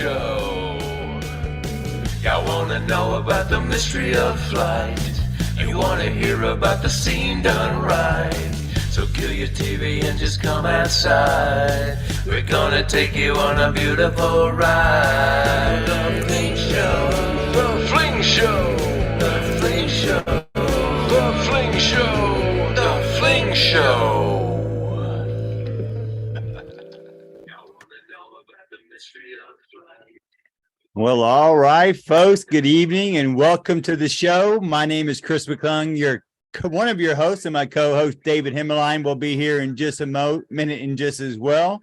Show. Y'all wanna know about the mystery of flight. You wanna hear about the scene done right. So kill your TV and just come outside. We're gonna take you on a beautiful ride. The Fling Show. The Fling Show. The Fling Show. The Fling Show. The Fling Show. Well, all right, folks. Good evening and welcome to the show. My name is Chris McClung, one of your hosts, and my co-host David Himmeline will be here in just a minute and just as well.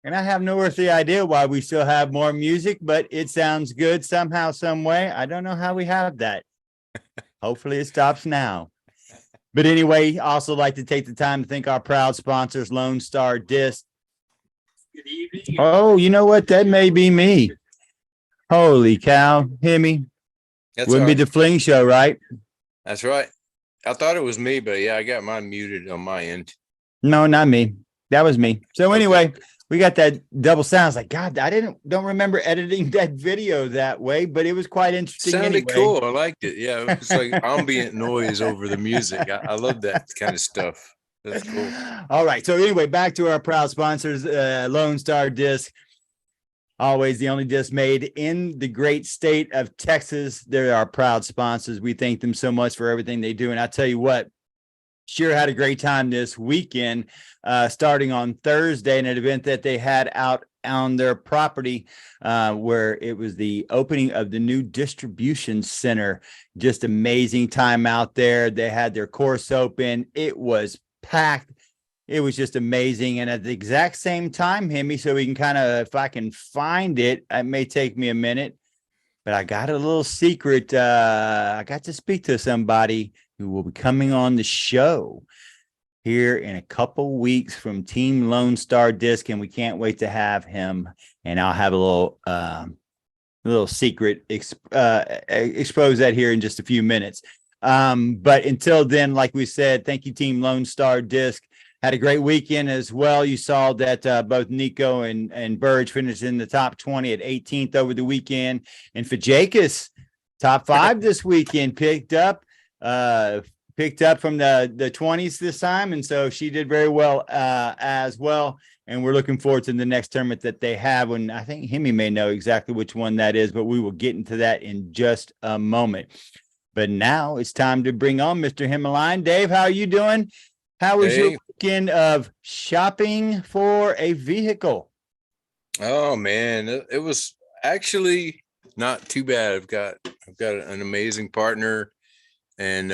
And I have no earthly idea why we still have more music, but it sounds good somehow, some way. I don't know how we have that. Hopefully it stops now. But anyway, I also like to take the time to thank our proud sponsors, Lone Star Disc. Good evening. Oh, you know what? That may be me. Holy cow, Himmy. Wouldn't be the Fling Show, right? That's right. I thought it was me, but yeah, I got mine muted on my end. No, not me. That was me. So anyway, we got that double sound. I was like, God, I don't remember editing that video that way, but it was quite interesting. Sounded cool. I liked it. Yeah, it's like ambient noise over the music. I love that kind of stuff. That's cool. All right. So anyway, back to our proud sponsors, Lone Star Disc. Always the only disc made in the great state of Texas. They're our proud sponsors. We thank them so much for everything they do. And I tell you what, sure had a great time this weekend, starting on Thursday in an event that they had out on their property, where it was the opening of the new distribution center. Just amazing time out there. They had their course open. It was packed. It was just amazing. And at the exact same time, Himmy, so we can kind of, if I can find it, it may take me a minute, but I got a little secret. I got to speak to somebody who will be coming on the show here in a couple weeks from Team Lone Star Disc, and we can't wait to have him. And I'll have a little secret expose that here in just a few minutes. But until then, like we said, thank you, Team Lone Star Disc. Had a great weekend as well. You saw that both Nico and Burge finished in the top 20 at 18th over the weekend. And Fajakis, top 5 this weekend, picked up from the 20s this time. And so she did very well as well. And we're looking forward to the next tournament that they have. And I think Himmy may know exactly which one that is, but we will get into that in just a moment. But now it's time to bring on Mr. Himmeline. Dave, how are you doing? How was your weekend of shopping for a vehicle? Oh man, it was actually not too bad. I've got an amazing partner and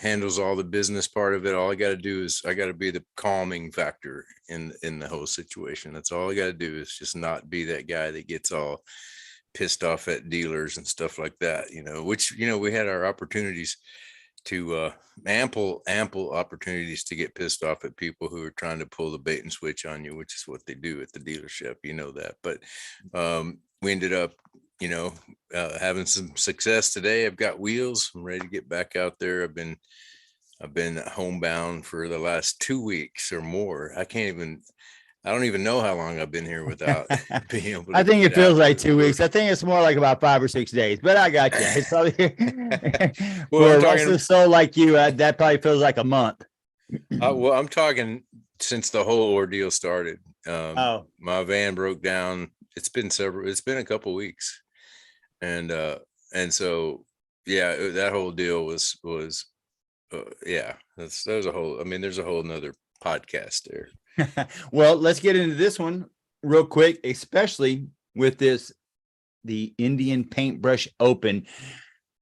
handles all the business part of it. All I got to do is I got to be the calming factor in the whole situation. That's all I got to do is just not be that guy that gets all pissed off at dealers and stuff like that, which, we had our opportunities to ample opportunities to get pissed off at people who are trying to pull the bait and switch on you, which is what they do at the dealership, that. But we ended up, having some success today. I've got wheels. I'm ready to get back out there. I've been homebound for the last 2 weeks or more. I don't even know how long I've been here without being able to. I think it feels like 2 weeks. I think it's more like about 5 or 6 days, but I got you. It's probably for a restless soul like you, that probably feels like a month. Well, I'm talking since the whole ordeal started. My van broke down. It's been a couple weeks. And so, yeah, that whole deal was there's a whole nother podcast there. Well, let's get into this one real quick, especially with the Indian Paintbrush Open.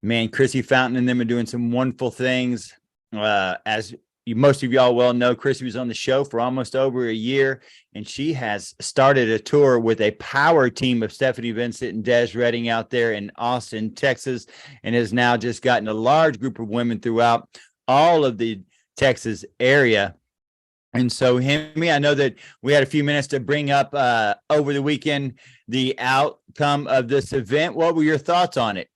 Man, Chrissy Fountain and them are doing some wonderful things. As most of y'all well know, Chrissy was on the show for almost over a year, and she has started a tour with a power team of Stephanie Vincent and Des Redding out there in Austin, Texas, and has now just gotten a large group of women throughout all of the Texas area. And so, Himmy, I know that we had a few minutes to bring up over the weekend the outcome of this event. What were your thoughts on it?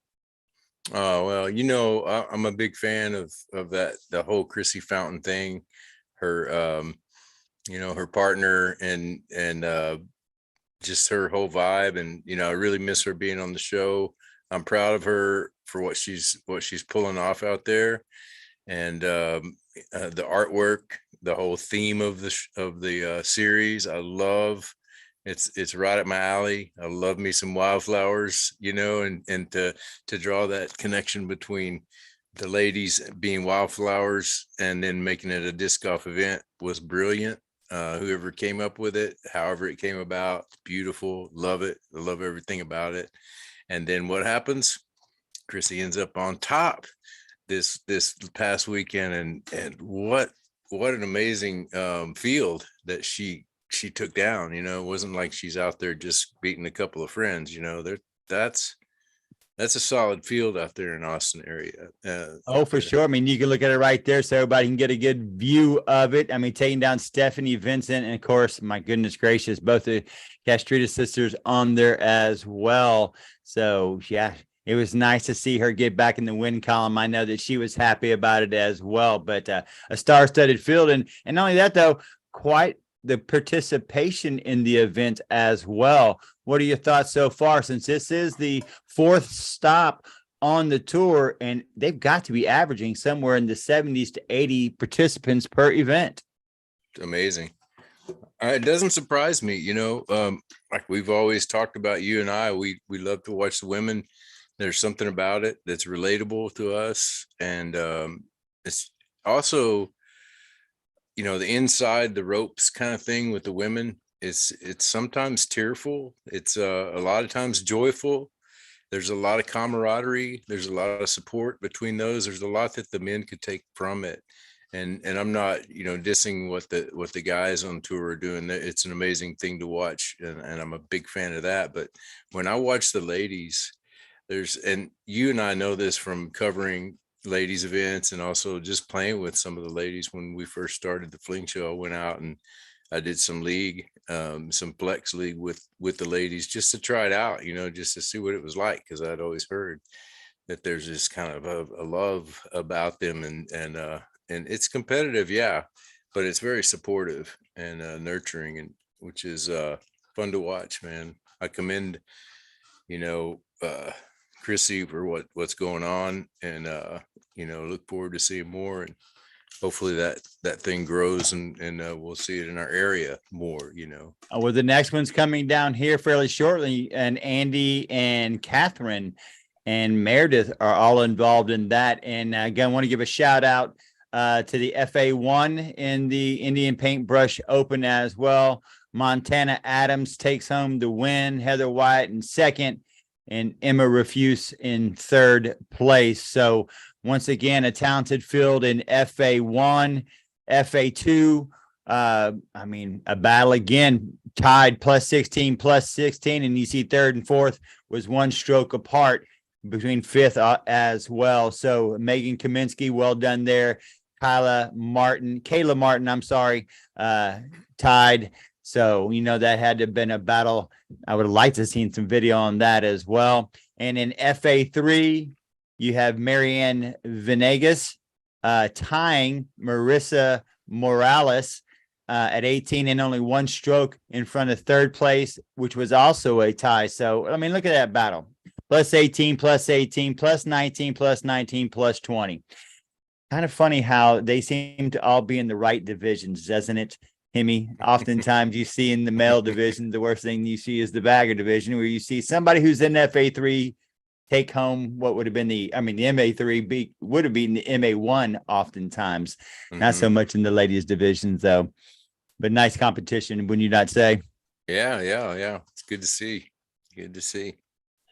Oh, well, I'm a big fan of the whole Chrissy Fountain thing. Her, her partner and just her whole vibe. And, I really miss her being on the show. I'm proud of her for what she's pulling off out there. And the artwork, the whole theme of the series, I love. It's right up my alley. I love me some wildflowers, and to draw that connection between the ladies being wildflowers and then making it a disc golf event was brilliant. Whoever came up with it, however it came about, beautiful. Love it. I love everything about it. And then what happens? Chrissy ends up on top this past weekend, and what an amazing field that she took down. It wasn't like she's out there just beating a couple of friends. That's a solid field out there in Austin area. Oh, for sure. I mean, you can look at it right there so everybody can get a good view of it. I mean, taking down Stephanie Vincent, and of course, my goodness gracious, both the Castrita sisters on there as well. So yeah, it was nice to see her get back in the win column. I know that she was happy about it as well, but a star-studded field. And not only that, though, quite the participation in the event as well. What are your thoughts so far, since this is the fourth stop on the tour, and they've got to be averaging somewhere in the 70s to 80 participants per event? Amazing. It doesn't surprise me, like we've always talked about, you and I, we love to watch the women. There's something about it that's relatable to us. And it's also, the inside the ropes kind of thing with the women. It's sometimes tearful. It's a lot of times joyful. There's a lot of camaraderie. There's a lot of support between those. There's a lot that the men could take from it. And I'm not, dissing what the guys on tour are doing. It's an amazing thing to watch. And I'm a big fan of that. But when I watch the ladies, and you and I know this from covering ladies events and also just playing with some of the ladies. When we first started the Fling show, I went out and I did some league, some flex league with the ladies, just to try it out, just to see what it was like. Cause I'd always heard that there's this kind of a love about them, and it's competitive. Yeah. But it's very supportive and nurturing, and which is fun to watch, man. I commend, Chrissy for what's going on, and look forward to seeing more, and hopefully that thing grows, and we'll see it in our area more. Well, the next one's coming down here fairly shortly, and Andy and Catherine and Meredith are all involved in that. And again, I want to give a shout out to the FA1 in the Indian Paintbrush Open as well. Montana Adams takes home the win, Heather Wyatt in second, and Emma Refuse in third place. So once again, a talented field in FA1, FA2. A battle again, tied plus 16, and you see third and fourth was one stroke apart between fifth as well. So Megan Kaminsky, well done there. Kayla Martin, tied. So, that had to have been a battle. I would have liked to have seen some video on that as well. And in FA3, you have Marianne Venegas tying Marissa Morales at 18 and only one stroke in front of third place, which was also a tie. So, look at that battle. Plus 18, plus 18, plus 19, plus 19, plus 20. Kind of funny how they seem to all be in the right divisions, doesn't it? Himmy, oftentimes you see in the male division, the worst thing you see is the bagger division, where you see somebody who's in FA3 take home what would have been the MA3 would have been the MA1 oftentimes. Mm-hmm. Not so much in the ladies divisions though, but nice competition, wouldn't you not say? Yeah. It's good to see.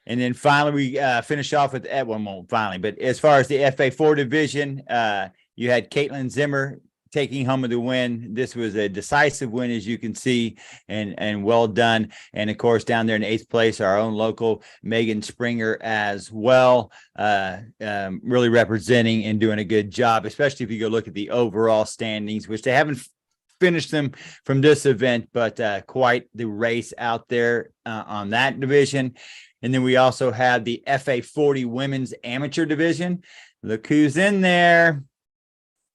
And then finally, we finish off with but as far as the FA4 division, you had Caitlin Zimmer taking home of the win. This was a decisive win, as you can see, and well done. And of course, down there in eighth place, our own local Megan Springer as well, really representing and doing a good job, especially if you go look at the overall standings, which they haven't finished them from this event, but quite the race out there on that division. And then we also have the FA40 women's amateur division. Look who's in there.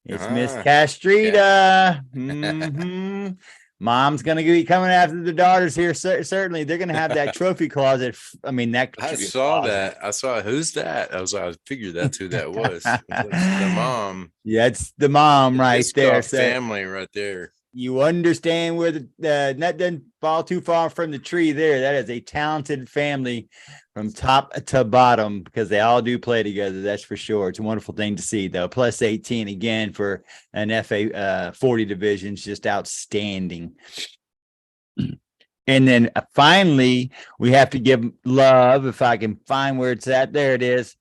It's Miss Castrita. Mm-hmm. Mom's going to be coming after the daughters here. Certainly, they're going to have that trophy closet. I mean, that I should be a saw closet. that. I saw who's that? I figured that's who that was. That's the mom. Yeah, it's the mom The right disc there. golf So family right there. you understand where the net doesn't fall too far from the tree there. That is a talented family from top to bottom because they all do play together. That's for sure. It's a wonderful thing to see, though. Plus 18 again for an FA 40 division is just outstanding. And then finally, we have to give love, if I can find where it's at. There it is.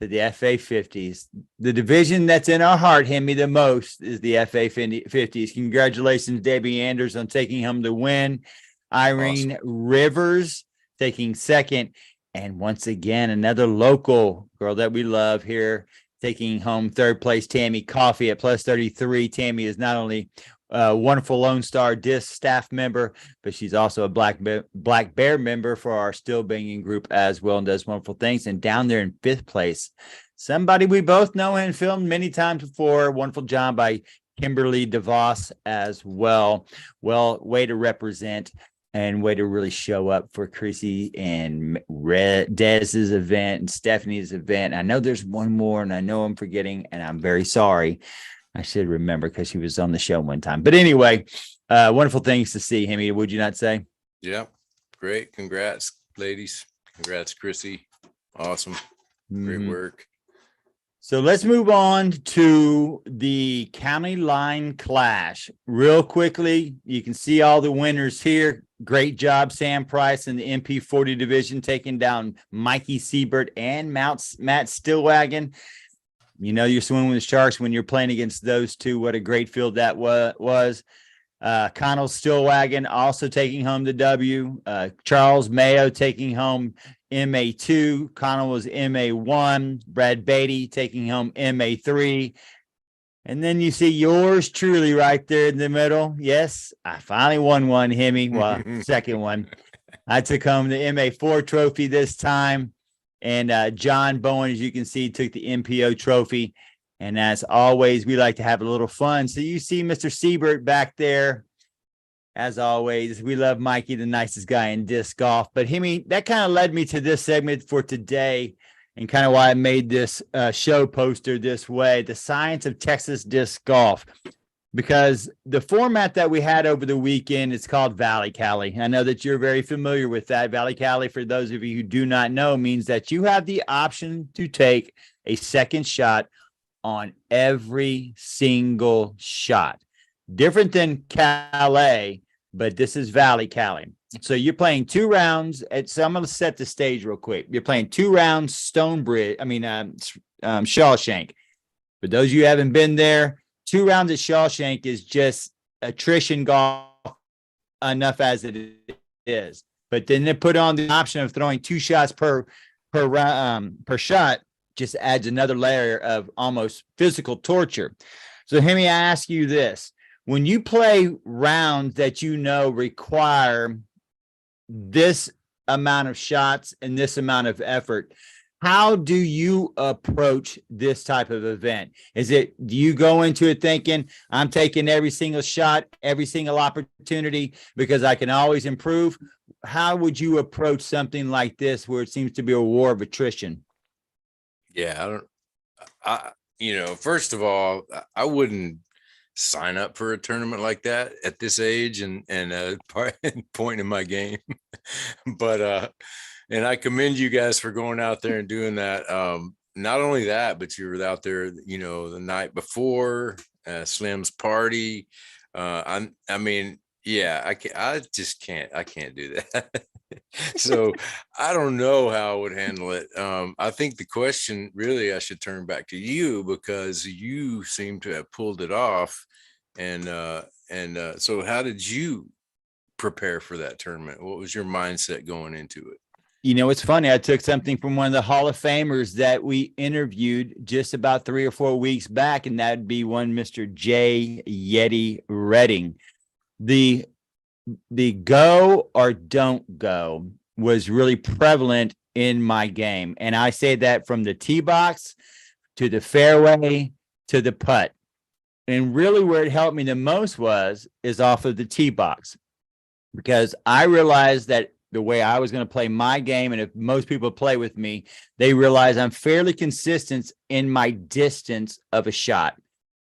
To the FA 50s. The division that's in our heart, Hemi, the most is the FA 50s. Congratulations, Debbie Anders, on taking home the win. Irene Rivers taking second. And once again, another local girl that we love here taking home third place, Tammy Coffey at plus 33. Tammy is not only a wonderful Lone Star Disc staff member, but she's also a Black Bear member for our Still Banging group as well, and does wonderful things. And down there in fifth place, somebody we both know and filmed many times before. Wonderful job by Kimberly DeVos as well. Well, way to represent and way to really show up for Chrissy and Dez's event and Stephanie's event. I know there's one more, and I know I'm forgetting, and I'm very sorry. I should remember because she was on the show one time. But anyway, wonderful things to see, Hemi. Would you not say? Yeah. Great. Congrats, ladies. Congrats, Chrissy. Awesome. Great work. So let's move on to the county line clash real quickly. You can see all the winners here. Great job, Sam Price in the MP 40 division, taking down Mikey Siebert and Matt Stillwagon. You know, you're swimming with sharks when you're playing against those two. What a great field that was. Connell Stillwagon also taking home the W. Charles Mayo taking home MA2. Connell was MA1. Brad Beatty taking home MA3. And then you see yours truly right there in the middle. Yes, I finally won one, Hemi. Well, second one. I took home the MA4 trophy this time. And John Bowen, as you can see, took the MPO trophy. And as always, we like to have a little fun. So you see Mr. Siebert back there. As always, we love Mikey, the nicest guy in disc golf. But Hemi, that kind of led me to this segment for today and kind of why I made this show poster this way, the science of Texas disc golf. Because the format that we had over the weekend is called Valley Cali. I know that you're very familiar with that. Valley Cali, for those of you who do not know, means that you have the option to take a second shot on every single shot. Different than Calais, but this is Valley Cali. So you're playing 2 rounds. So I'm going to set the stage real quick. You're playing 2 rounds Shawshank. For those of you who haven't been there, 2 rounds at Shawshank is just attrition golf enough as it is. But then they put on the option of throwing 2 shots per shot, just adds another layer of almost physical torture. So Hemi, I ask you this. When you play rounds that you know require this amount of shots and this amount of effort, how do you approach this type of event? Do you go into it thinking, I'm taking every single shot, every single opportunity because I can always improve? How would you approach something like this where it seems to be a war of attrition? Yeah, first of all, I wouldn't sign up for a tournament like that at this age and point in my game. But and I commend you guys for going out there and doing that. Not only that, but you were out there, the night before Slim's party. I can't do that. So I don't know how I would handle it. I think the question really I should turn back to you because you seem to have pulled it off. And so how did you prepare for that tournament? What was your mindset going into it? It's funny. I took something from one of the Hall of Famers that we interviewed just about 3 or 4 weeks back, and that'd be one Mr. J. Yeti Redding. The go or don't go was really prevalent in my game. And I say that from the tee box to the fairway to the putt. And really where it helped me the most is off of the tee box, because I realized that the way I was going to play my game, and if most people play with me, they realize I'm fairly consistent in my distance of a shot.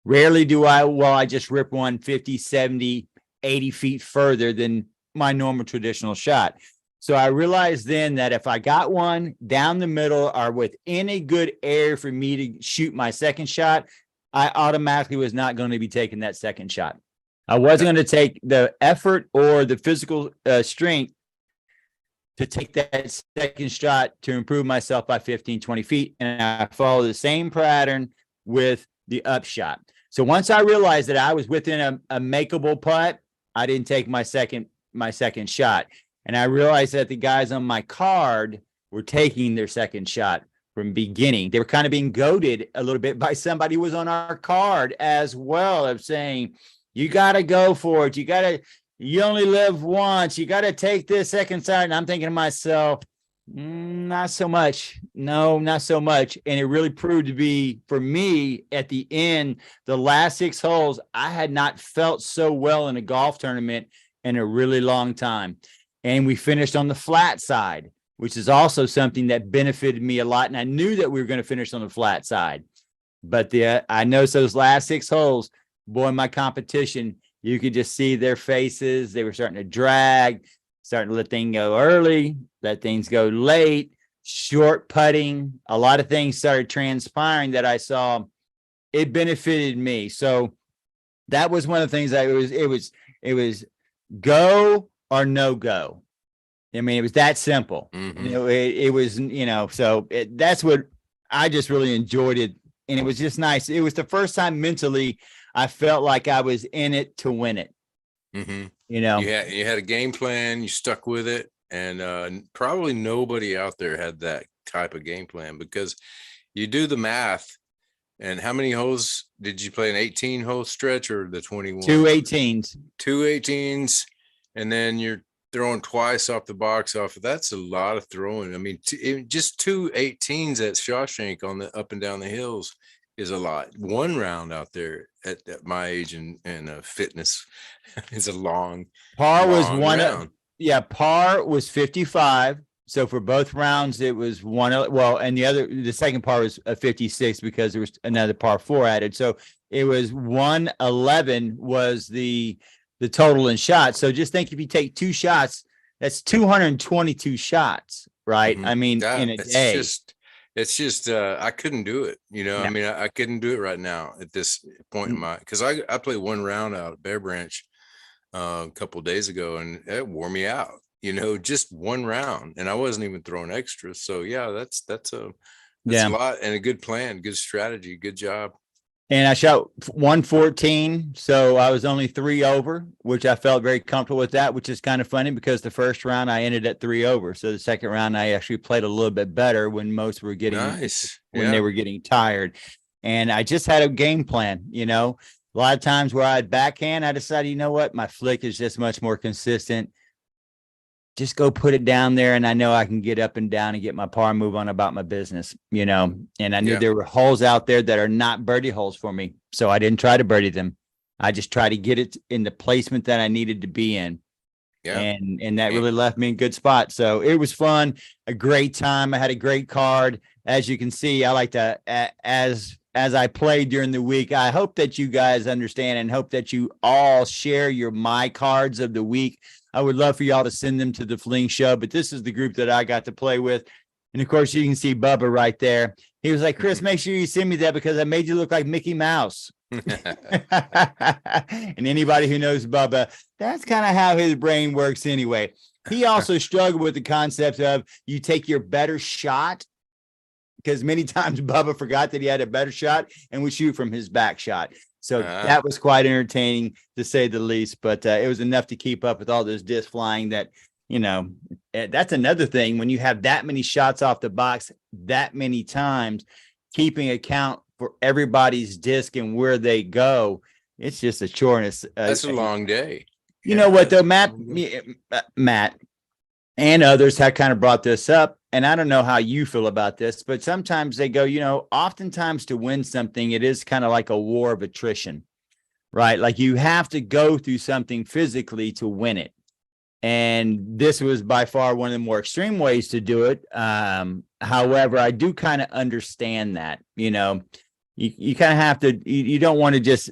Rarely do I just rip one 50, 70, 80 feet further than my normal traditional shot. So I realized then that if I got one down the middle or within a good area for me to shoot my second shot, I automatically was not going to be taking that second shot. I wasn't going to take the effort or the physical strength to take that second shot to improve myself by 15, 20 feet. And I follow the same pattern with the upshot. So once I realized that I was within a makeable putt, I didn't take my second shot. And I realized that the guys on my card were taking their second shot from beginning. They were kind of being goaded a little bit by somebody who was on our card as well, of saying, you got to go for it. You only live once. You got to take this second shot. And I'm thinking to myself, not so much. No, not so much. And it really proved to be, for me, at the end, the last 6 holes, I had not felt so well in a golf tournament in a really long time. And we finished on the flat side, which is also something that benefited me a lot. And I knew that we were going to finish on the flat side. But I noticed those last 6 holes, boy, my competition, you could just see their faces. They were starting to drag, starting to let things go early, let things go late, short putting. A lot of things started transpiring that I saw. It benefited me. So that was one of the things that it was go or no go. I mean, it was that simple. Mm-hmm. You know, it was, so that's what I just really enjoyed it. And it was just nice. It was the first time mentally I felt like I was in it to win it. Mm-hmm. You had a game plan, you stuck with it, and probably nobody out there had that type of game plan, because you do the math. And how many holes did you play? An 18-hole stretch or the 21? 2 18s. 2 18s, and then you're throwing twice off the box off. That's a lot of throwing. I mean, just 2 18s at Shawshank on the up and down the hills is a lot. One round out there at my age and fitness is a long Par was one round. Par was 55. So for both rounds, it was one. Well, and the second par was a 56 because there was another par 4 added. So it was 111 was the total in shots. So just think, if you take 2 shots, that's 222 shots, right? Mm-hmm. I mean, in a day. It's just I couldn't do it. Yeah. I mean, I couldn't do it right now at this point in my, because I played 1 round out at Bear Branch a couple of days ago, and it wore me out. Just 1 round, and I wasn't even throwing extra. So yeah, that's a lot, and a good plan, good strategy, good job. And I shot 114, so I was only 3 over, which I felt very comfortable with that, which is kind of funny because the first round I ended at 3 over. So the second round I actually played a little bit better when most were getting nice. when they were getting tired. And I just had a game plan, A lot of times where I'd backhand, I decided, you know what, my flick is just much more consistent. Just go put it down there, and I know I can get up and down and get my par, move on about my business, and I knew there were holes out there that are not birdie holes for me. So I didn't try to birdie them. I just tried to get it in the placement that I needed to be in. Yeah. And that really left me in good spot. So it was fun, a great time. I had a great card. As you can see, I like to, as I played during the week, I hope that you guys understand and hope that you all share my cards of the week. I would love for y'all to send them to the Fling Show, but this is the group that I got to play with. And of course, you can see Bubba right there. He was like, Chris, make sure you send me that because I made you look like Mickey Mouse. And anybody who knows Bubba, that's kind of how his brain works anyway. He also struggled with the concept of you take your better shot, because many times Bubba forgot that he had a better shot and would shoot from his back shot. So that was quite entertaining, to say the least. But it was enough to keep up with all those discs flying that, that's another thing. When you have that many shots off the box that many times, keeping account for everybody's disc and where they go, it's just a chore. That's a long day. You know what, though, Matt and others have kind of brought this up, and I don't know how you feel about this, but sometimes they go, oftentimes to win something, it is kind of like a war of attrition. right? Like you have to go through something physically to win it. And this was by far one of the more extreme ways to do it. However, I do kind of understand that, you know, you kind of have to, you don't want to just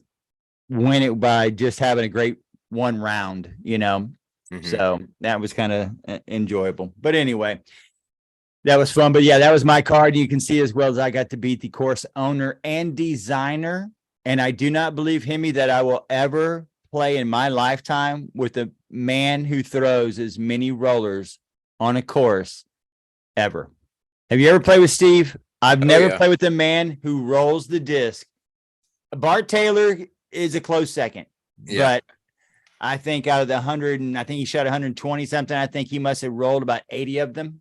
win it by just having a great one round, you know. So that was kind of enjoyable. But anyway, that was fun. But yeah, that was my card. You can see as well as I got to beat the course owner and designer. And I do not believe, Hemi, that I will ever play in my lifetime with a man who throws as many rollers on a course ever. Have you ever played with Steve? I've never played with a man who rolls the disc. Bart Taylor is a close second, but I think out of the 100, and I think he shot 120 something, I think he must have rolled about 80 of them.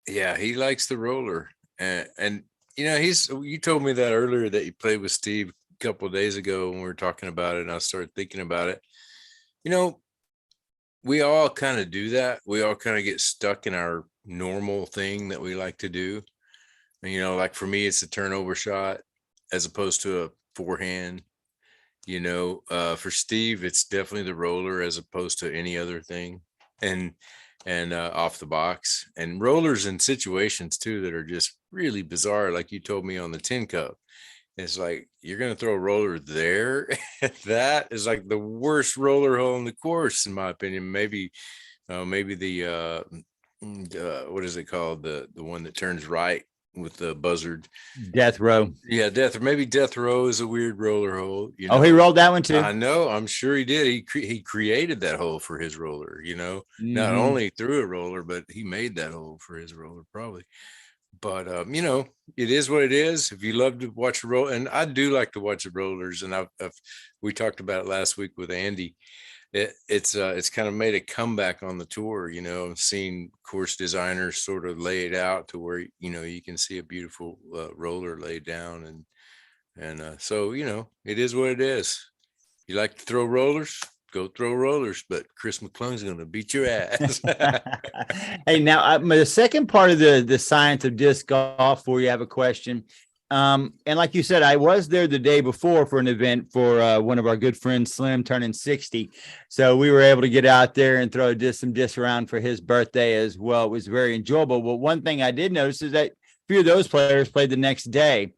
Yeah, he likes the roller. And you know, you told me that earlier that you played with Steve a couple of days ago when we were talking about it, and I started thinking about it. You know, we all kind of do that. We all kind of get stuck in our normal thing that we like to do. And, you know, like for me, it's a turnover shot as opposed to a forehand. You know, for Steve, it's definitely the roller as opposed to any other thing. And off the box, and rollers in situations too that are just really bizarre. Like you told me on the tin cup, it's like you're gonna throw a roller there. That is like the worst roller hole in the course, in my opinion. Maybe the what is it called, the one that turns right with the buzzard, Death row. Yeah, maybe death row is a weird roller hole, you know. Oh, he rolled that one too. I know, I'm sure he did. He created that hole for his roller, you know. Not only threw a roller, but he made that hole for his roller probably. But you know, it is what it is. If you love to watch a roll, and I do like to watch the rollers, and we talked about it last week with Andy. It's kind of made a comeback on the tour, you know. Seeing course designers sort of lay it out to where, you know, you can see a beautiful roller laid down, and so, you know, it is what it is. You like to throw rollers, go throw rollers, but Chris McClung's going to beat your ass. Hey, now the second part of the science of disc golf, for you have a question. And like you said, I was there the day before for an event for one of our good friends, Slim, turning 60. So we were able to get out there and throw some discs around for his birthday as well. It was very enjoyable. But one thing I did notice is that a few of those players played the next day.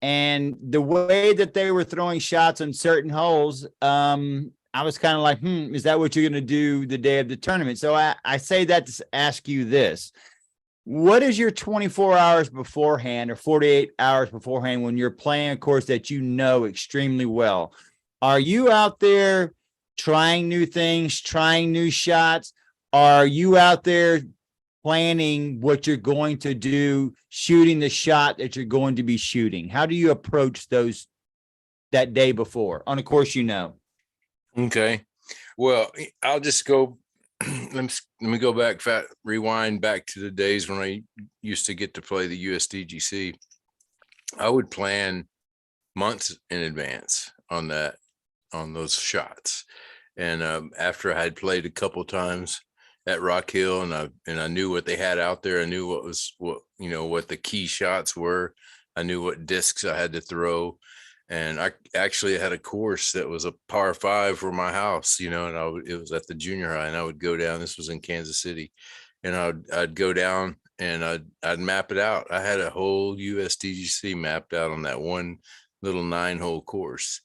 And the way that they were throwing shots on certain holes, I was kind of like, is that what you're going to do the day of the tournament? So I say that to ask you this. What is your 24 hours beforehand or 48 hours beforehand when you're playing a course that you know extremely well? Are you out there trying new things, trying new shots? Are you out there planning what you're going to do, shooting the shot that you're going to be shooting? How do you approach those that day before on a course you know? Okay. Well, I'll just go. Let me go back, rewind back to the days when I used to get to play the USDGC. I would plan months in advance on those shots. And after I had played a couple times at Rock Hill, and I knew what they had out there, I knew what the key shots were. I knew what discs I had to throw. And I actually had a course that was a par 5 for my house, you know, and it was at the junior high, and I would go down. This was in Kansas City, and I'd go down and I'd map it out. I had a whole USDGC mapped out on that one little 9-hole course,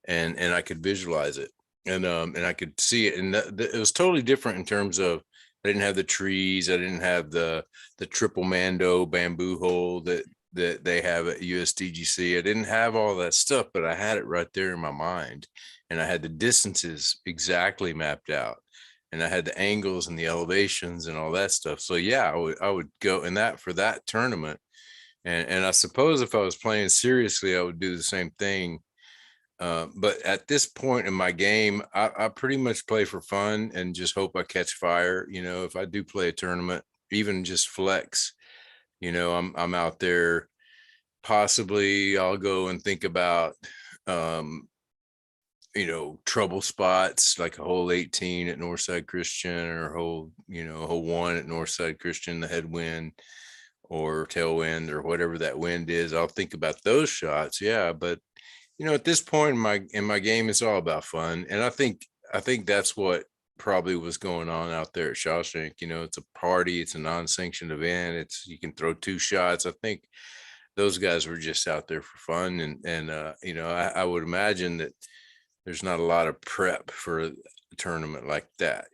and I could visualize it, and I could see it, and it was totally different in terms of I didn't have the trees, I didn't have the triple mando bamboo hole that they have at USDGC. I didn't have all that stuff, but I had it right there in my mind, and I had the distances exactly mapped out, and I had the angles and the elevations and all that stuff. So yeah, I would go in that for that tournament. And I suppose if I was playing seriously, I would do the same thing. But at this point in my game, I pretty much play for fun and just hope I catch fire. You know, if I do play a tournament, even just flex, you know, I'm out there. Possibly I'll go and think about, you know, trouble spots like a hole 18 at Northside Christian, or hole 1 at Northside Christian, the headwind or tailwind or whatever that wind is. I'll think about those shots. Yeah. But At this point in my game, it's all about fun. And I think that's what probably was going on out there at Shawshank. It's a party, it's a non-sanctioned event. You can throw 2 shots. I think those guys were just out there for fun. I would imagine that there's not a lot of prep for a tournament like that,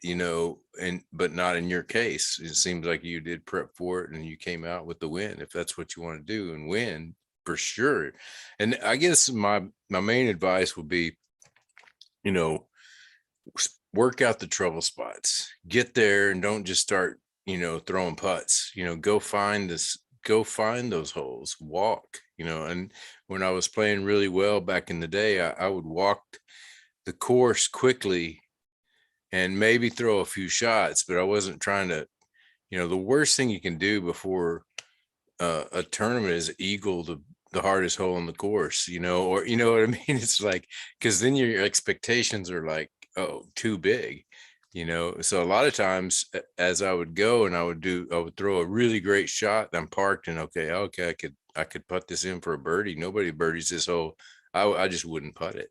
but not in your case. It seems like you did prep for it and you came out with the win, if that's what you want to do and win for sure. And I guess my main advice would be, you know, work out the trouble spots, get there and don't just start, throwing putts, go find those holes, walk, and when I was playing really well back in the day, I would walk the course quickly and maybe throw a few shots, but I wasn't trying to, the worst thing you can do before a tournament is eagle the hardest hole in the course, or you know what I mean? It's like, because then your expectations are like, oh, too big, So a lot of times as I would go and I would throw a really great shot, I'm parked and okay, I could putt this in for a birdie. Nobody birdies this hole. I just wouldn't putt it.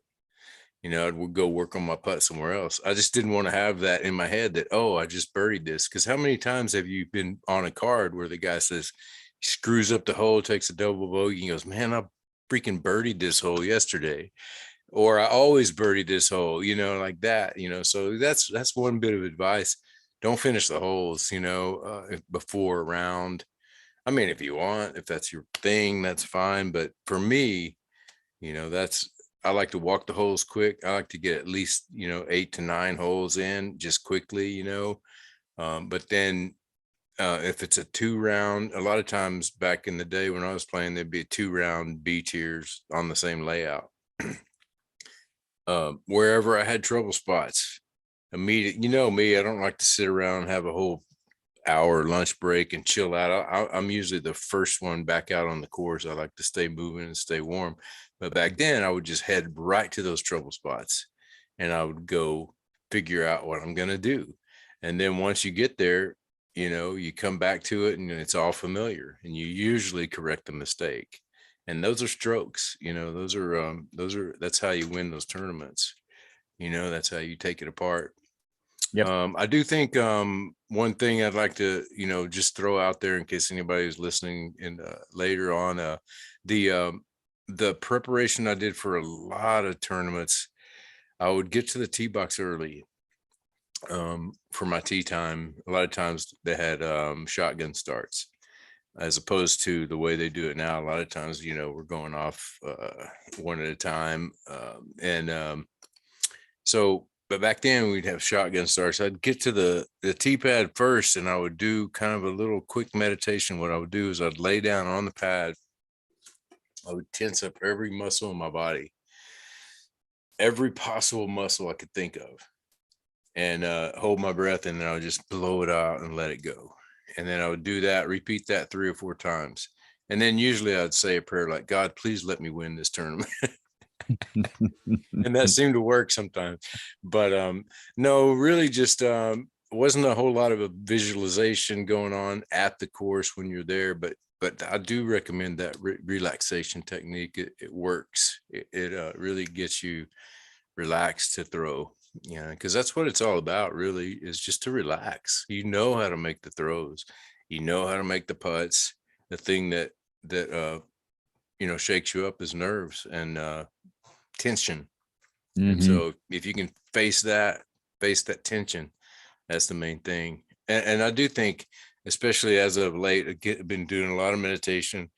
I would go work on my putt somewhere else. I just didn't want to have that in my head that, oh, I just birdied this. Because how many times have you been on a card where the guy says, he screws up the hole, takes a double bogey, and goes, man, I freaking birdied this hole yesterday. Or I always birdied this hole, like that, So that's one bit of advice. Don't finish the holes, before a round. I mean, if you want, if that's your thing, that's fine. But for me, I like to walk the holes quick. I like to get at least, 8 to 9 holes in just quickly, but then if it's a 2-round, a lot of times back in the day when I was playing, there'd be a 2-round B tiers on the same layout. Wherever I had trouble spots, immediate, me, I don't like to sit around and have a whole hour lunch break and chill out. I'm usually the first one back out on the course. I like to stay moving and stay warm. But back then I would just head right to those trouble spots and I would go figure out what I'm going to do. And then once you get there, you come back to it and it's all familiar and you usually correct the mistake. And those are strokes, that's how you win those tournaments. That's how you take it apart. Yep. I do think one thing I'd like to, just throw out there in case anybody is listening in later on, the preparation I did for a lot of tournaments, I would get to the tee box early for my tee time. A lot of times they had shotgun starts as opposed to the way they do it now. A lot of times, we're going off one at a time. But back then we'd have shotgun starts. I'd get to the tee pad first and I would do kind of a little quick meditation. What I would do is I'd lay down on the pad. I would tense up every muscle in my body, every possible muscle I could think of, and hold my breath, and then I would just blow it out and let it go. And then I would do that, repeat that 3 or 4 times. And then usually I'd say a prayer like, God, please let me win this tournament. And that seemed to work sometimes. But no, really just wasn't a whole lot of a visualization going on at the course when you're there. But I do recommend that relaxation technique. It works. It really gets you relaxed to throw. Because that's what it's all about, really, is just to relax. How to make the throws, how to make the putts. The thing that shakes you up is nerves and tension. And so if you can face that tension, that's the main thing. And I do think, especially as of late, I've been doing a lot of meditation,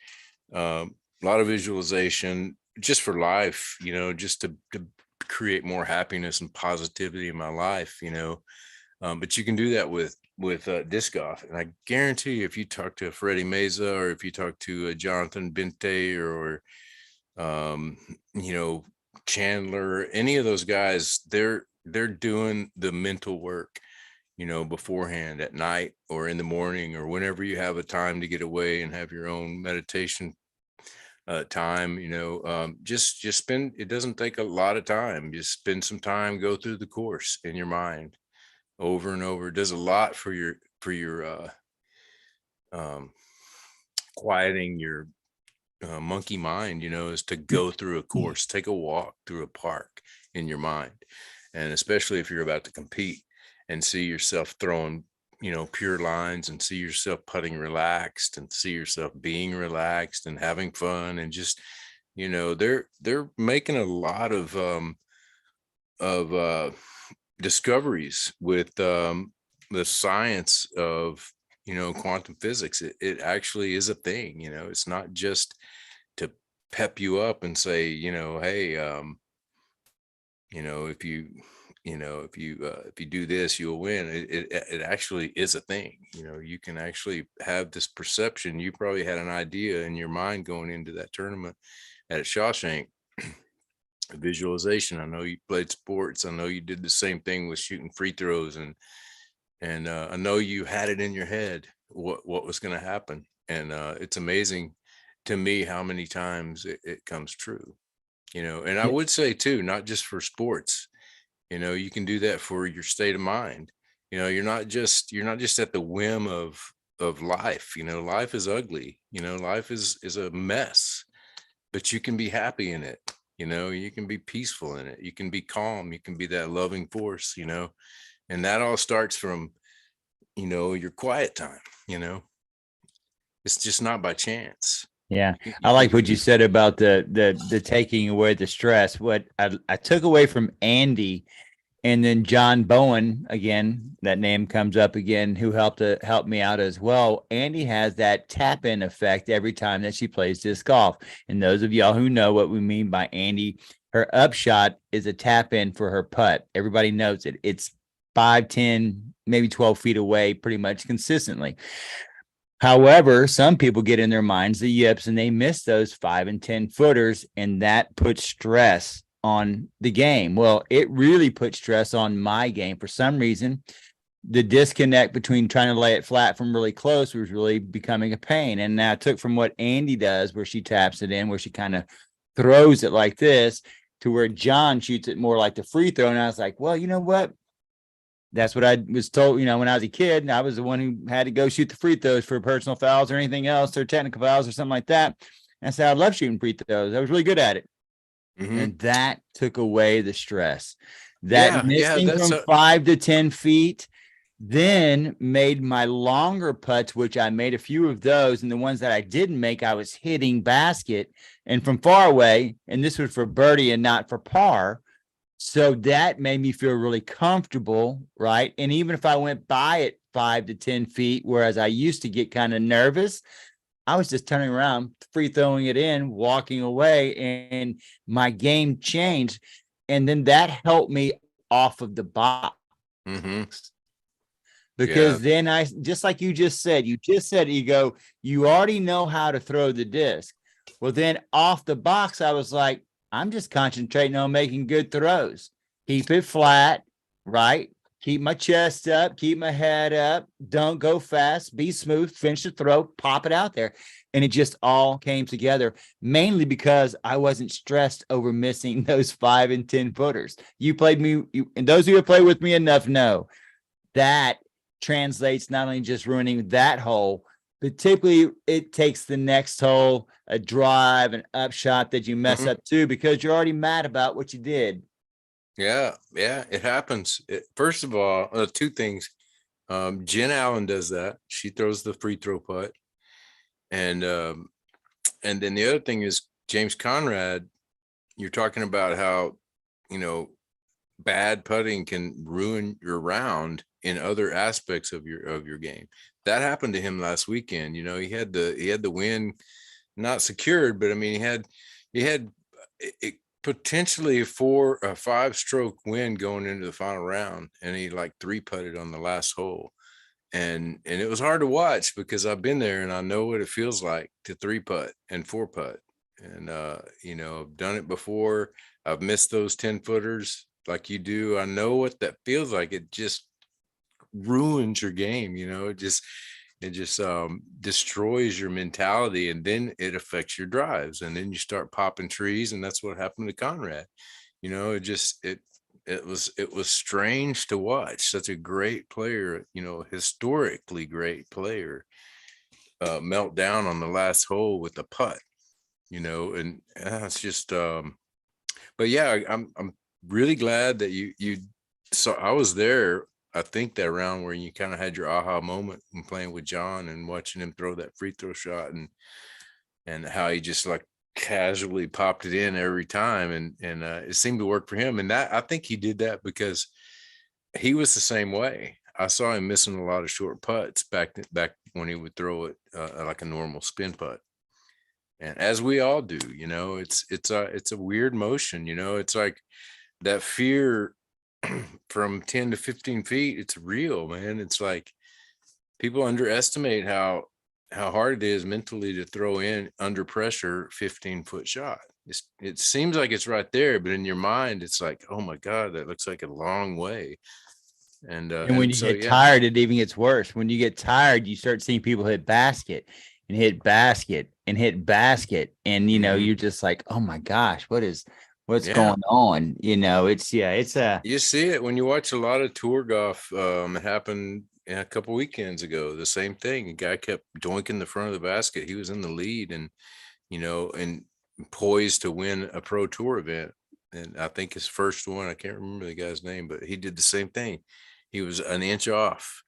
a lot of visualization, just for life, just to create more happiness and positivity in my life, but you can do that with disc golf. And I guarantee you, if you talk to Freddie Meza or if you talk to Jonathan Bente or Chandler, any of those guys, they're doing the mental work, beforehand at night or in the morning or whenever you have a time to get away and have your own meditation time. Just spend, it doesn't take a lot of time. Just spend some time, go through the course in your mind over and over. It does a lot for your quieting your monkey mind, is to go through a course, take a walk through a park in your mind. And especially if you're about to compete and see yourself throwing, pure lines, and see yourself putting relaxed, and see yourself being relaxed and having fun, and just, they're making a lot of discoveries with the science of quantum physics. It actually is a thing. It's not just to pep you up and say, hey, if you if you do this, you'll win. It actually is a thing. You can actually have this perception. You probably had an idea in your mind going into that tournament at Shawshank. Visualization. I know you played sports. I know you did the same thing with shooting free throws, and I know you had it in your head what was going to happen. And it's amazing to me how many times it comes true. And I would say too, not just for sports. You can do that for your state of mind. You're not just at the whim of life. Life is ugly. Life is a mess, but you can be happy in it. You can be peaceful in it. You can be calm. You can be that loving force, and that all starts from, your quiet time. It's just not by chance. Yeah. You I like can- what you said about the taking away the stress. What I took away from Andy, and then John Bowen, again, that name comes up again, who help me out as well. Andy has that tap in effect every time that she plays disc golf. And those of y'all who know what we mean by Andy, her upshot is a tap in for her putt. Everybody knows it. It's 5, 10, maybe 12 feet away pretty much consistently. However, some people get in their minds the yips and they miss those 5 and 10 footers, and that puts stress on the game. Well, it really put stress on my game. For some reason, the disconnect between trying to lay it flat from really close was really becoming a pain. And now I took from what Andy does, where she taps it in, where she kind of throws it like this, to where John shoots it more like the free throw. And I was like, well, you know what? That's what I was told, when I was a kid. I was the one who had to go shoot the free throws for personal fouls or anything else, or technical fouls or something like that. And I said, I love shooting free throws. I was really good at it. Mhm. And that took away the stress. That Yeah, missing from 5 to 10 feet then made my longer putts, which I made a few of those. And the ones that I didn't make, I was hitting basket and from far away. And this was for birdie and not for par. So that made me feel really comfortable, right? And even if I went by it 5 to 10 feet, whereas I used to get kind of nervous, I was just turning around, free throwing it in, walking away, and my game changed. And then that helped me off of the box. Mm-hmm. Because then I, just like you said, you already know how to throw the disc. Well, then off the box, I was like, I'm just concentrating on making good throws. Keep it flat, right? Keep my chest up, keep my head up. Don't go fast, be smooth, finish the throw, pop it out there. And it just all came together, mainly because I wasn't stressed over missing those 5 and 10 footers. You played me, and those who have played with me enough know that translates not only just ruining that hole, but typically it takes the next hole, a drive, an upshot that you mess up too, because you're already mad about what you did. Yeah, it happens. First of all, two things. Jen Allen does that. She throws the free throw putt. And then the other thing is James Conrad. You're talking about how, bad putting can ruin your round in other aspects of your game. That happened to him last weekend. He had the win not secured, but I mean, he had it, potentially a 5-stroke win going into the final round, and he like 3-putted on the last hole. And it was hard to watch because I've been there and I know what it feels like to 3-putt and 4-putt. And I've done it before. I've missed those 10 footers like you do. I know what that feels like. It just ruins your game. It just destroys your mentality, and then it affects your drives, and then you start popping trees. And that's what happened to Conrad. It was strange to watch such a great player, historically great player, melt down on the last hole with a putt. and it's just, but yeah, I'm really glad that you so I was there. I think that round where you kind of had your aha moment when playing with John and watching him throw that free throw shot, and how he just like casually popped it in every time, and it seemed to work for him. And that, I think he did that because he was the same way. I saw him missing a lot of short putts back when he would throw it like a normal spin putt. And as we all do, it's a weird motion. It's like that fear from 10 to 15 feet. It's real, man. It's like people underestimate how hard it is mentally to throw in under pressure 15-foot shot. It seems like it's right there, but in your mind, it's like, oh my God, that looks like a long way. And when And you so, get yeah, tired, it even gets worse. When you get tired, you start seeing people hit basket and hit basket and hit basket. And, mhm, you're just like, oh my gosh, what's yeah. going on? It's a, You see it when you watch a lot of tour golf. It happened a couple weekends ago. The same thing. A guy kept doinking the front of the basket. He was in the lead, and poised to win a pro tour event. And I think his first one, I can't remember the guy's name, but he did the same thing. He was an inch off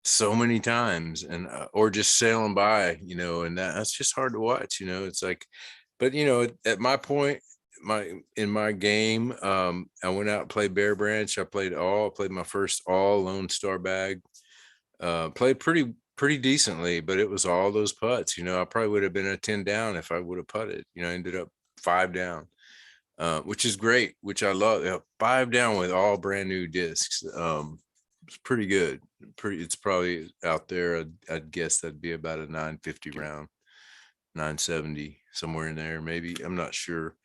so many times, and or just sailing by, and that's just hard to watch. It's like, but at my point, in my game, I went out and played Bear Branch. I played my first all Lone Star bag. Played pretty decently, but it was all those putts. I probably would have been a 10 down if I would have putted. I ended up 5 down, which is great, which I love. 5 down with all brand new discs. It's pretty good. It's probably out there. I'd guess that'd be about a 950 round, 970, somewhere in there, maybe. I'm not sure.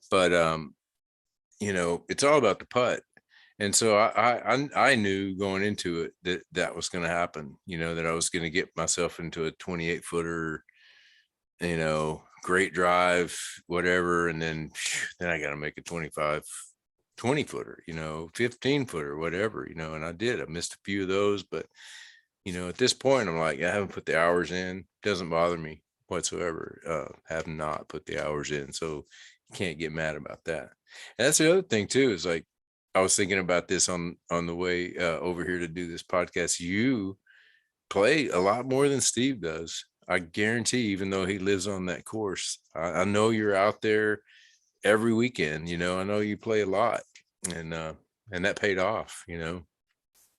But it's all about the putt. And so I knew going into it that was going to happen, that I was going to get myself into a 28 footer, great drive, whatever. And then I got to make a 20 footer, 15 footer, whatever, and I did. I missed a few of those, but, at this point, I'm like, I haven't put the hours in. Doesn't bother me whatsoever. Have not put the hours in. So you can't get mad about that. And that's the other thing too, is like, I was thinking about this on the way over here to do this podcast. You play a lot more than Steve does. I guarantee, even though he lives on that course, I know you're out there every weekend. I know you play a lot, and that paid off.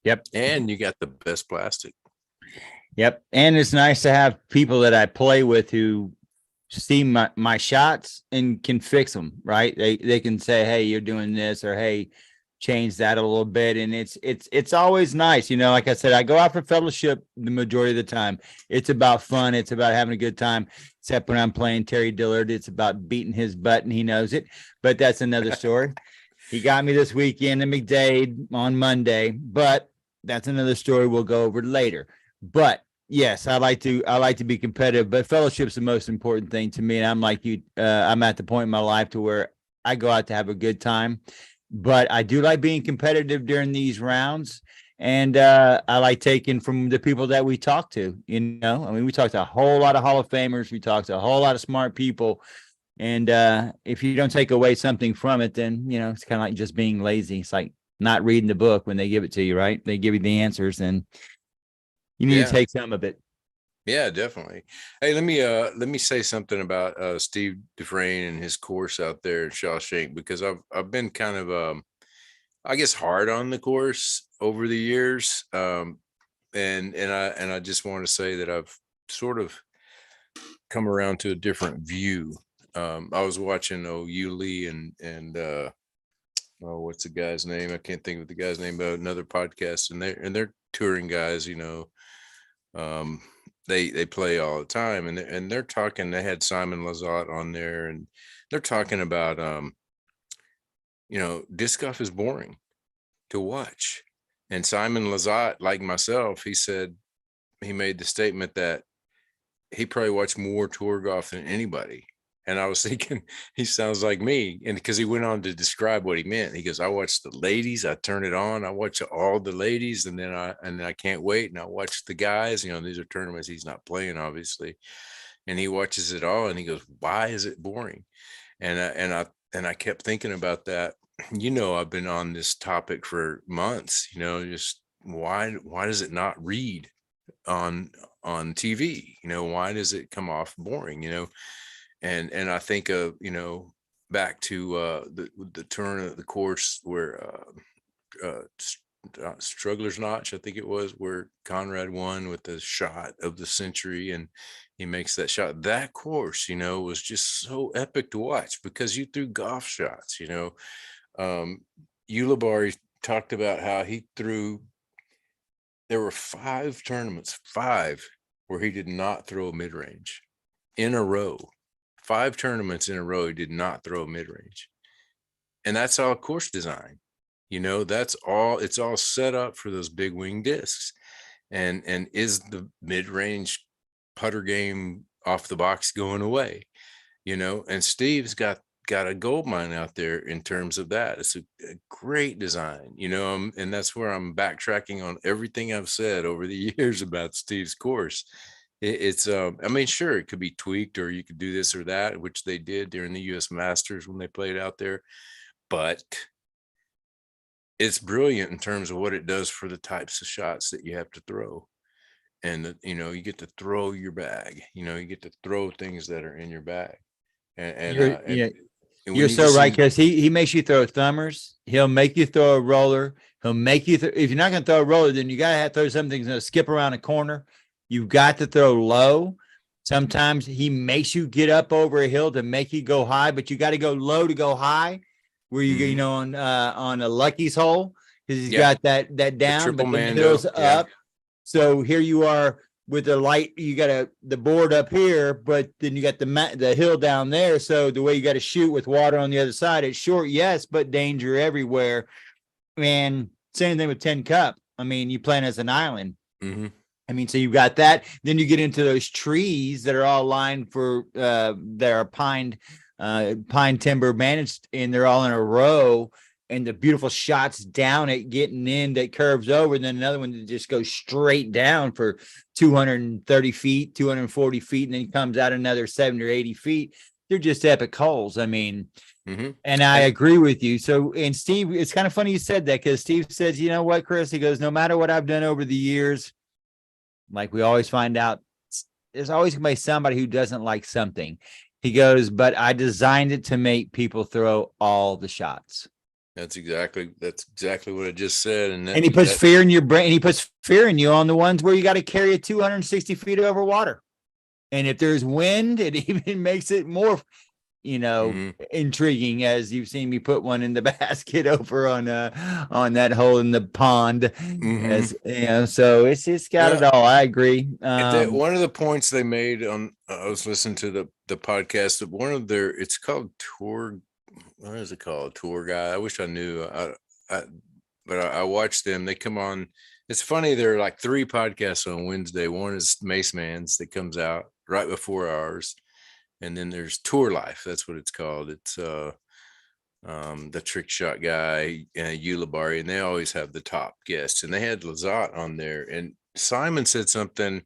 yep. And you got the best plastic. Yep. And it's nice to have people that I play with who see my shots and can fix them, right? They can say, hey, you're doing this, or hey, change that a little bit. And it's always nice. Like I said, I go out for fellowship the majority of the time. It's about fun. It's about having a good time. Except when I'm playing Terry Dillard, it's about beating his butt, and he knows it. But that's another story. He got me this weekend in McDade on Monday, but that's another story we'll go over later. But yes, I like to be competitive, but fellowship's the most important thing to me. And I'm like you, I'm at the point in my life to where I go out to have a good time, but I do like being competitive during these rounds. And I like taking from the people that we talk to, I mean, we talked to a whole lot of Hall of Famers. We talked to a whole lot of smart people. And if you don't take away something from it, then, it's kind of like just being lazy. It's like not reading the book when they give it to you, right? They give you the answers, and you need to take some of it. Yeah, definitely. Hey, let me say something about Steve Dufresne and his course out there in Shawshank, because I've been kind of I guess hard on the course over the years. And I just want to say that I've sort of come around to a different view. I was watching Yuli and what's the guy's name? I can't think of the guy's name, but another podcast, and they're touring guys, they play all the time, and they're talking. They had Simon Lizotte on there, and they're talking about disc golf is boring to watch. And Simon Lizotte, like myself, he said, he made the statement that he probably watched more tour golf than anybody. And I was thinking, he sounds like me. And because he went on to describe what he meant, he goes, I watch the ladies, I turn it on, I watch all the ladies, and then I can't wait, and I watch the guys. These are tournaments he's not playing, obviously. and he watches it all and he goes, why is it boring? And I kept thinking about that. I've been on this topic for months, just why does it not read on TV? Why does it come off boring? And I think of, back to the turn of the course where Struggler's Notch, I think it was, where Conrad won with the shot of the century, and he makes that shot. That course, was just so epic to watch because you threw golf shots. Ulibarri talked about how he threw. There were 5 tournaments, 5, where he did not throw a mid range in a row. 5 tournaments in a row, he did not throw a mid range, and that's all course design. That's all. It's all set up for those big wing discs. And is the mid range putter game off the box going away? And Steve's got a gold mine out there in terms of that. It's a great design, and that's where I'm backtracking on everything I've said over the years about Steve's course. It's I mean, sure, it could be tweaked, or you could do this or that, which they did during the US Masters when they played out there, but it's brilliant in terms of what it does for the types of shots that you have to throw. And you get to throw your bag, you get to throw things that are in your bag. And You're so right, because he makes you throw thumbers. He'll make you throw a roller. He'll make you if you're not going to throw a roller, then you got to have to throw something that's going to skip around a corner. You've got to throw low. Sometimes he makes you get up over a hill to make you go high, but you got to go low to go high. Where you on a Lucky's hole, because he's got that down, but then the hill's up. So here you are with the light. You got the board up here, but then you got the hill down there. So the way you got to shoot with water on the other side, it's short, yes, but danger everywhere. And same thing with 10 Cup. I mean, you playing as an island. Mm-hmm. I mean, so you've got that. Then you get into those trees that are all lined for that are pine timber managed, and they're all in a row, and the beautiful shots down it getting in that curves over, and then another one that just goes straight down for 230 feet, 240 feet, and then comes out another 70 or 80 feet. They're just epic holes. I mean, and I agree with you. So, and Steve, it's kind of funny you said that, because Steve says, you know what, Chris, he goes, no matter what I've done over the years, like we always find out, there's always going to be somebody who doesn't like something. He goes, but I designed it to make people throw all the shots. That's exactly what I just said. And he puts fear in your brain. And he puts fear in you on the ones where you got to carry it 260 feet over water. And if there's wind, it even makes it more, intriguing, as you've seen me put one in the basket over on that hole in the pond. As so it's got it all. I agree. One of the points they made on, I was listening to the podcast of one of their, it's called Tour. What is it called? Tour Guy. I wish I knew. But I watched them. They come on. It's funny. There are like 3 podcasts on Wednesday. One is Mace Man's that comes out right before ours. And then there's Tour Life. That's what it's called. It's the trick shot guy, Ulibarri, and they always have the top guests. And they had Lazat on there. And Simon said something.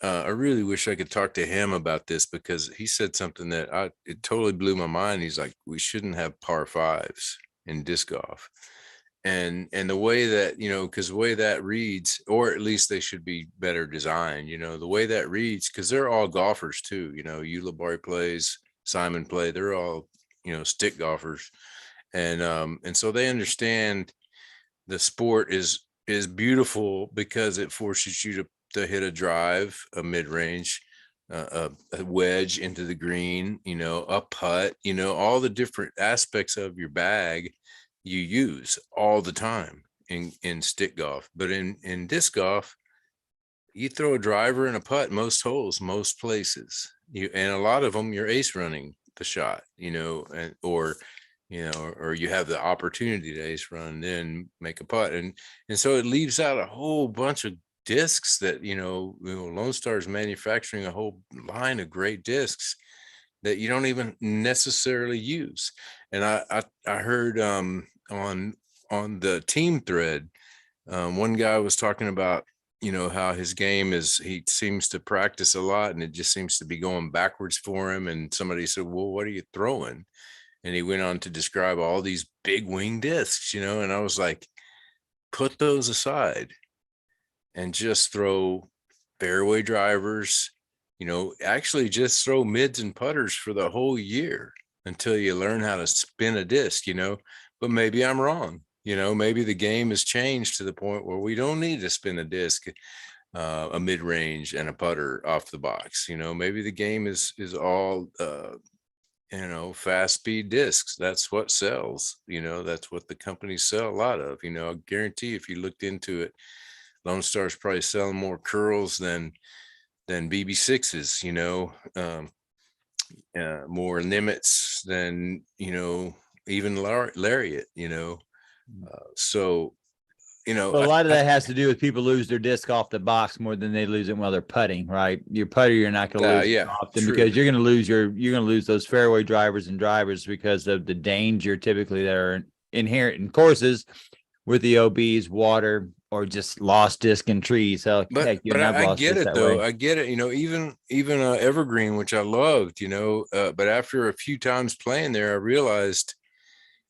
I really wish I could talk to him about this, because he said something that it totally blew my mind. He's like, we shouldn't have par 5s in disc golf. And the way that, because the way that reads, or at least they should be better designed, the way that reads, because they're all golfers too. Ulibarri plays, Simon play, they're all, stick golfers. And so they understand the sport is beautiful because it forces you to hit a drive, a mid-range, a wedge into the green, a putt, all the different aspects of your bag you use all the time in stick golf. But in disc golf, you throw a driver and a putt most holes, most places. And a lot of them you're ace running the shot, or you have the opportunity to ace run and then make a putt. And so it leaves out a whole bunch of discs that, Lone Star is manufacturing a whole line of great discs that you don't even necessarily use. And I heard on the team thread, one guy was talking about how his game is, he seems to practice a lot and it just seems to be going backwards for him. And somebody said, well, what are you throwing? And he went on to describe all these big wing discs, and I was like, put those aside and just throw fairway drivers, actually just throw mids and putters for the whole year until you learn how to spin a disc, but maybe I'm wrong. Maybe the game has changed to the point where we don't need to spin a disc, a mid-range and a putter off the box. Maybe the game is all, fast speed discs. That's what sells. That's what the companies sell a lot of. I guarantee if you looked into it, Lone Star's probably selling more curls than BB6s. More limits than even lariat. So Well, a lot of that has to do with people lose their disc off the box more than they lose it while they're putting, right? Your putter, you're not going to lose it often true. because you're going to lose those fairway drivers and drivers because of the danger typically that are inherent in courses with the OBs, water, or just lost disc in trees. Hell, but I get it though. I get it. Even Evergreen, which I loved, but after a few times playing there, I realized,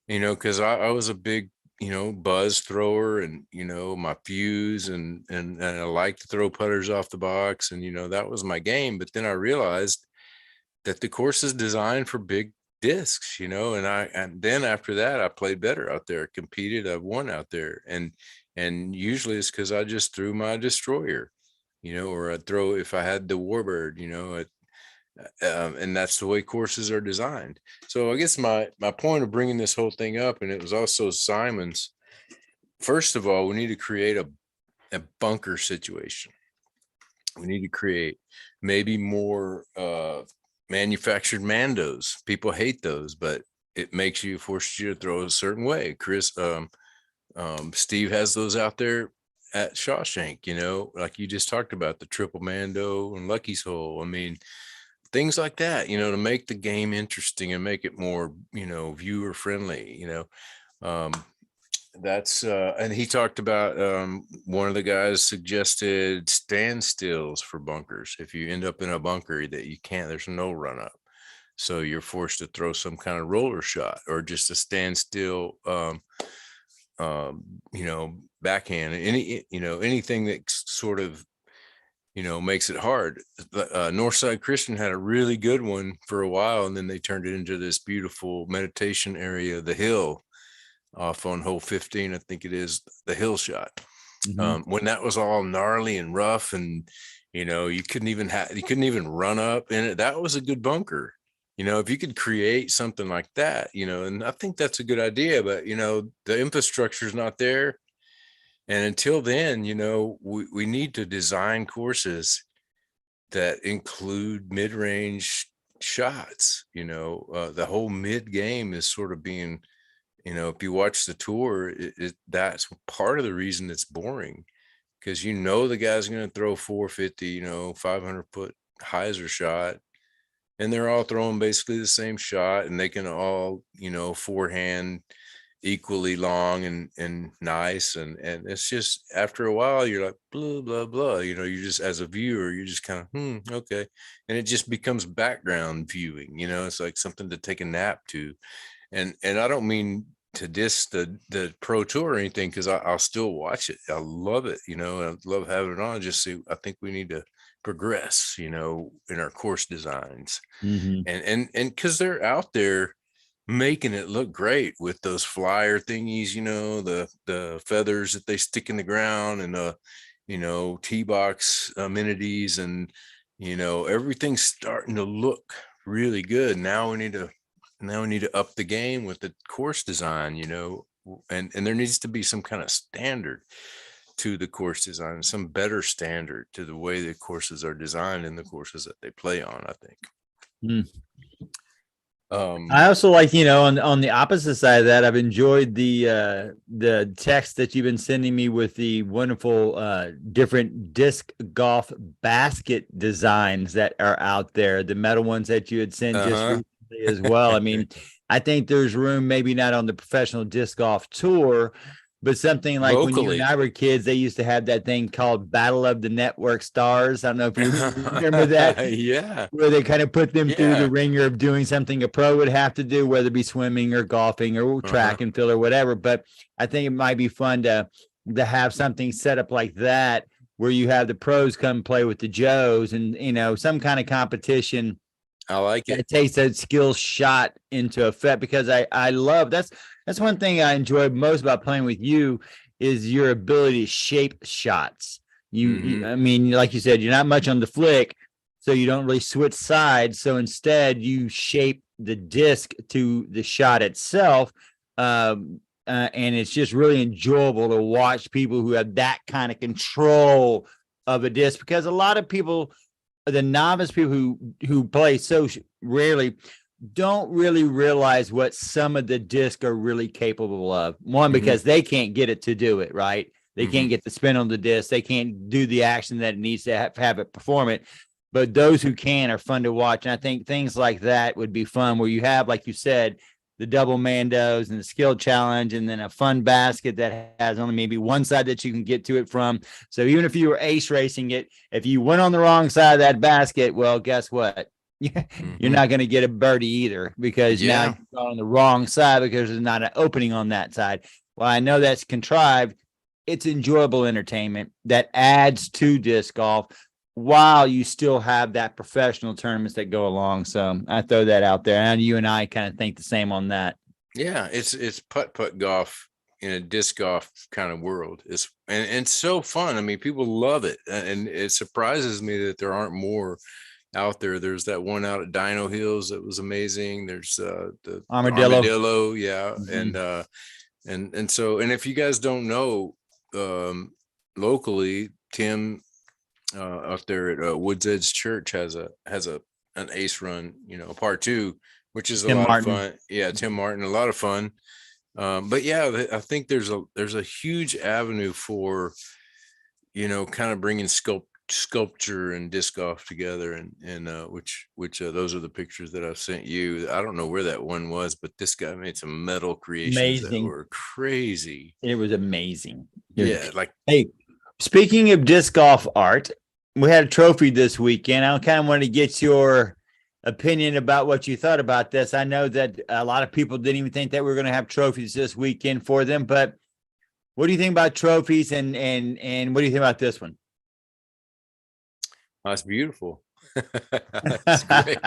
because I was a big buzz thrower and my fuse and I like to throw putters off the box and that was my game. But then I realized that the course is designed for big discs, and then after that I played better out there, competed, I've won out there, and usually it's because I just threw my destroyer, or I'd throw, if I had the warbird, and that's the way courses are designed. So I guess my point of bringing this whole thing up, and it was also Simon's, first of all, we need to create a bunker situation. We need to create maybe more manufactured Mandos. People hate those, but it forces you to throw a certain way. Chris, Steve has those out there at Shawshank, like you just talked about, the triple Mando and Lucky's Hole. I mean, things like that, to make the game interesting and make it more, viewer friendly, that's and he talked about, one of the guys suggested standstills for bunkers. If you end up in a bunker that you can't, there's no run up, so you're forced to throw some kind of roller shot or just a standstill, backhand, anything that sort of makes it hard. Northside Christian had a really good one for a while, and then they turned it into this beautiful meditation area, the hill off on hole 15, I think it is, the hill shot. When that was all gnarly and rough, and you couldn't even run up in it, that was a good bunker. If you could create something like that, and I think that's a good idea, but the infrastructure is not there. And until then, we need to design courses that include mid-range shots. The whole mid game is sort of being, if you watch the tour, that's part of the reason it's boring, because the guy's going to throw 450, 500-foot hyzer shot, and they're all throwing basically the same shot, and they can all, forehand equally long and nice, and it's just, after a while you're like blah blah blah, you just, as a viewer, you're just kind of okay, and it just becomes background viewing. It's like something to take a nap to. And I don't mean to diss the pro tour or anything, because I'll still watch it. I love it. I love having it on. Just see, I think we need to progress, in our course designs, and because they're out there making it look great with those flyer thingies, the feathers that they stick in the ground, and the tee box amenities, and everything's starting to look really good. Now we need to up the game with the course design, and there needs to be some kind of standard to the course design, some better standard to the way the courses are designed and the courses that they play on, I think. I also like, on the opposite side of that, I've enjoyed the text that you've been sending me with the wonderful different disc golf basket designs that are out there, the metal ones that you had sent just recently as well. I mean, I think there's room, maybe not on the professional disc golf tour, But something like when you and Locally. I were kids, they used to have that thing called Battle of the Network Stars. I don't know if you remember that, Yeah. where they kind of put them through the Yeah. ringer of doing something a pro would have to do, whether it be swimming or golfing or track and field or whatever. But I think it might be fun to have something set up like that, where you have the pros come play with the Joes, and some kind of competition I like it. that takes that skill shot into effect. Because I love that's one thing I enjoy most about playing with you is your ability to shape shots. I mean, like you said, you're not much on the flick, so you don't really switch sides. So instead, you shape the disc to the shot itself. And it's just really enjoyable to watch people who have that kind of control of a disc, because a lot of people, the novice people who play so rarely, don't really realize what some of the discs are really capable of. One, because they can't get it to do it right. They can't get the spin on the disc. They can't do the action that it needs to have it perform it. But those who can are fun to watch. And I think things like that would be fun, where you have, like you said, the double mandos and the skill challenge, and then a fun basket that has only maybe one side that you can get to it from. So even if you were ace racing it, if you went on the wrong side of that basket, well, guess what? You're not going to get a birdie either, because now you're on the wrong side because there's not an opening on that side. Well, I know that's contrived. It's enjoyable entertainment that adds to disc golf, while you still have that professional tournaments that go along. So I throw that out there. And you and I kind of think the same on that. Yeah, it's putt golf in a disc golf kind of world. And it's so fun. I mean, people love it, and it surprises me that there aren't more out there. There's that one out at Dino Hills that was amazing. There's the Armadillo, yeah, and so, and if you guys don't know, locally, Tim up there at Woods Edge Church has an ace run, part 2, which is a lot of fun. Yeah, Tim Martin, a lot of fun. But yeah, I think there's a huge avenue for, kind of bringing sculpture and disc golf together, and which those are the pictures that I've sent you. I don't know where that one was, but this guy made some metal creations that were crazy. It was amazing. Yeah, like, hey, speaking of disc golf art, we had a trophy this weekend. I kind of wanted to get your opinion about what you thought about this. I know that a lot of people didn't even think that we were going to have trophies this weekend for them, but what do you think about trophies, and what do you think about this one? That's beautiful. That's great.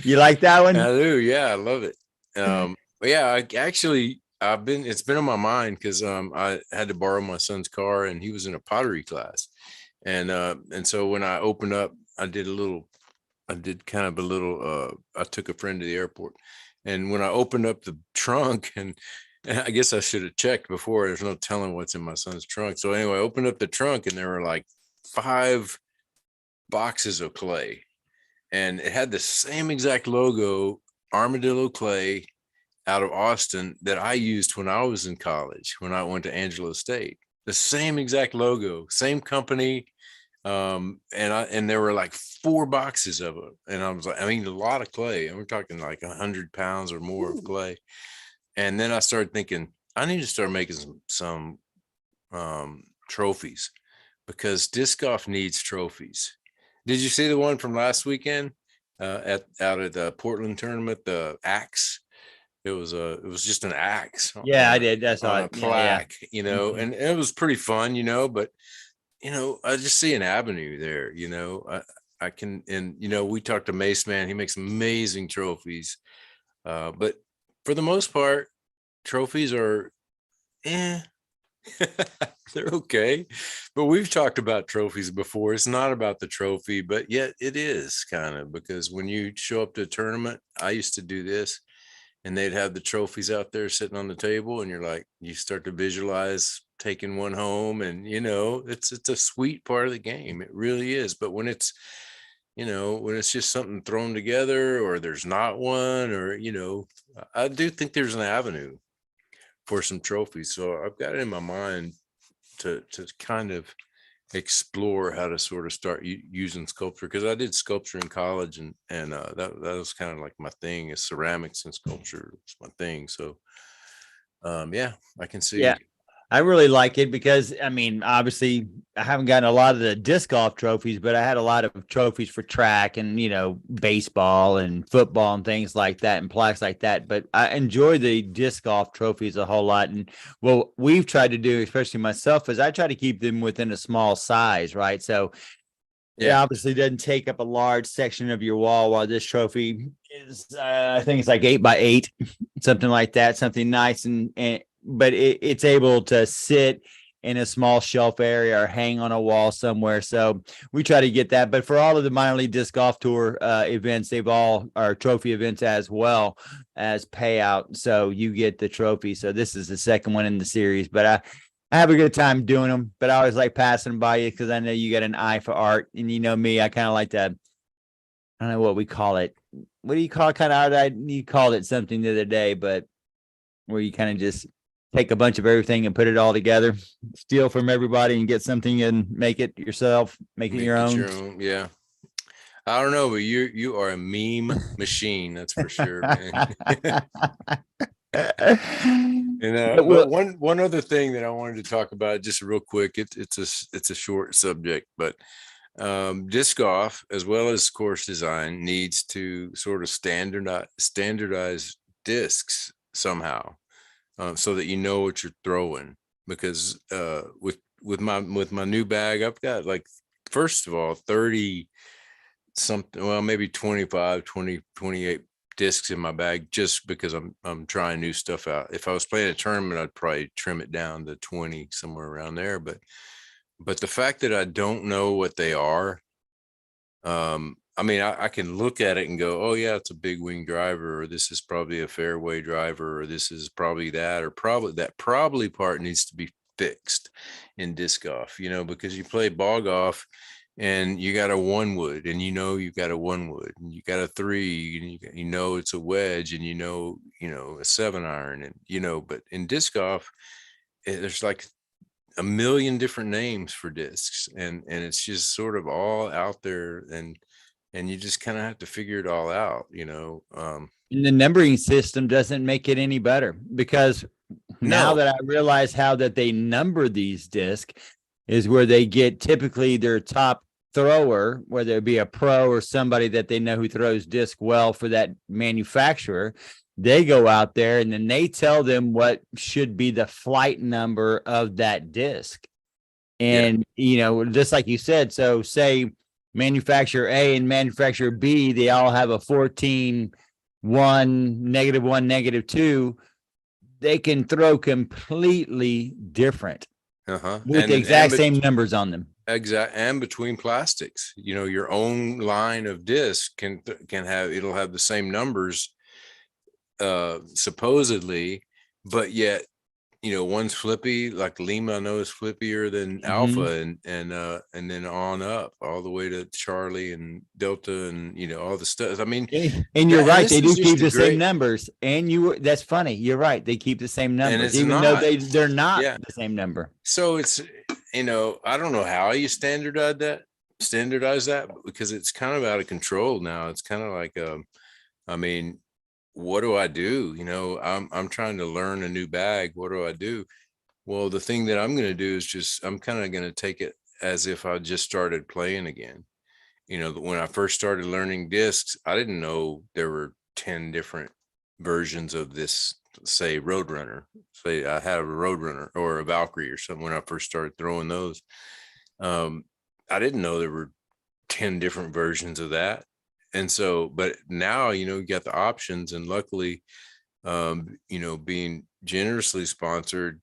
You like that one? I do. Yeah, I love it. But yeah, it's been on my mind because I had to borrow my son's car, and he was in a pottery class. And so when I opened up, I took a friend to the airport, and when I opened up the trunk, and I guess I should have checked before, there's no telling what's in my son's trunk. So anyway, I opened up the trunk, and there were like 5 boxes of clay, and it had the same exact logo, Armadillo Clay, out of Austin, that I used when I was in college, when I went to Angelo State. The same exact logo, same company. And there were like 4 boxes of it. And I was like, I mean, a lot of clay. And we're talking like 100 pounds or more of clay. And then I started thinking, I need to start making some trophies, because disc golf needs trophies. Did you see the one from last weekend out at the Portland tournament, the axe? It was just an axe. Yeah, I did. That's on on a plaque, Mm-hmm. and it was pretty fun, but I just see an avenue there. I can, and we talked to Mace Man. He makes amazing trophies, but for the most part, trophies are, they're okay. But we've talked about trophies before. It's not about the trophy, but yet it is kind of, because when you show up to a tournament, I used to do this, and they'd have the trophies out there sitting on the table, and you start to visualize taking one home, and it's a sweet part of the game. It really is. But when it's just something thrown together, or there's not one, or I do think there's an avenue for some trophies. So I've got it in my mind to kind of explore how to sort of start using sculpture, because I did sculpture in college, and that was kind of like my thing. Is ceramics and sculpture is my thing. So yeah, I can see. Yeah, I really like it because, I mean, obviously, I haven't gotten a lot of the disc golf trophies, but I had a lot of trophies for track and, baseball and football and things like that and plaques like that. But I enjoy the disc golf trophies a whole lot. And what we've tried to do, especially myself, is I try to keep them within a small size, right? So it Yeah. obviously doesn't take up a large section of your wall, while this trophy is, I think it's like 8 by 8, something like that, something nice. But it's able to sit in a small shelf area or hang on a wall somewhere. So we try to get that. But for all of the minor league disc golf tour events, they've all are trophy events as well as payout. So you get the trophy. So this is the second one in the series, but I have a good time doing them, but I always like passing by you because I know you got an eye for art, and you know me, I kind of like to, I don't know what we call it. What do you call it? Kind of art? You called it something the other day, but where you kind of just take a bunch of everything and put it all together, steal from everybody and get something and make it yourself, make it your own. Yeah. I don't know, but you are a meme machine, that's for sure, man. But one other thing that I wanted to talk about just real quick, it's a short subject, but disc golf as well as course design needs to sort of standardize discs somehow, so that you know what you're throwing, because with my new bag, I've got, like, first of all, 30 something, well, maybe 25, 20, 28 discs in my bag, just because I'm trying new stuff out. If I was playing a tournament, I'd probably trim it down to 20, somewhere around there. But the fact that I don't know what they are, I mean, I can look at it and go, oh yeah, it's a big wing driver, or this is probably a fairway driver, or this is probably that, or probably that part needs to be fixed in disc golf, because you play ball golf and you got a 1 wood, and you got a 1 wood, and you got a 3, and it's a wedge, and a 7-iron, and but in disc golf, there's like a million different names for discs, and it's just sort of all out there, and you just kind of have to figure it all out. And the numbering system doesn't make it any better, because now No. that I realize how that they number these discs is where they get typically their top thrower, whether it be a pro or somebody that they know who throws disc well for that manufacturer. They go out there and then they tell them what should be the flight number of that disc. And, just like you said, so say manufacturer A and manufacturer B, they all have a 14, 1, -1, -2. They can throw completely different with the exact same numbers on them. Exact, and between plastics, your own line of disc can have, it'll have the same numbers, supposedly, but yet, one's flippy, like Lima, I know is flippier than Alpha, and then on up all the way to Charlie and Delta, and all the stuff. I mean, and you're right, they do keep the same numbers, and that's funny. You're right, they keep the same numbers, even though they're not the same number. So it's, I don't know how you standardize that, because it's kind of out of control now. It's kind of like, I mean, what do I do? I'm trying to learn a new bag. What do I do? Well, the thing that I'm going to do is I'm kind of going to take it as if I just started playing again. When I first started learning discs, I didn't know there were 10 different versions of this, say Roadrunner. Say I had a Roadrunner or a Valkyrie or something when I first started throwing those. I didn't know there were 10 different versions of that. And so, but now, you got the options, and luckily, being generously sponsored,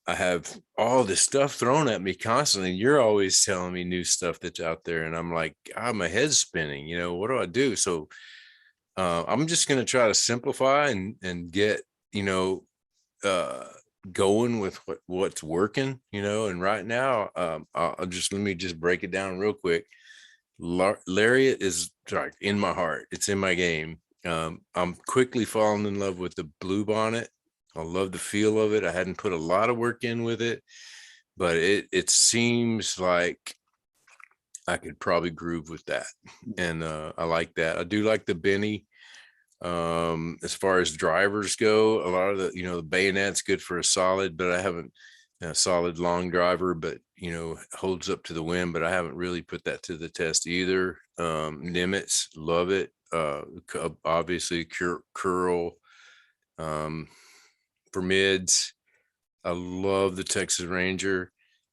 I have all this stuff thrown at me constantly. You're always telling me new stuff that's out there, and I'm like, God, my head's spinning. What do I do? So I'm just going to try to simplify and get, going with what's working, and right now, let me just break it down real quick. Lariat is in my heart. It's in my game. I'm quickly falling in love with the blue bonnet. I love the feel of it. I hadn't put a lot of work in with it, but it seems like I could probably groove with that. And I like that. I do like the Benny. As far as drivers go, a lot of the, the bayonet's good for a solid, but I haven't a solid long driver, but holds up to the wind. But I haven't really put that to the test either. Nimitz, love it. Obviously curl for mids. I love the Texas Ranger.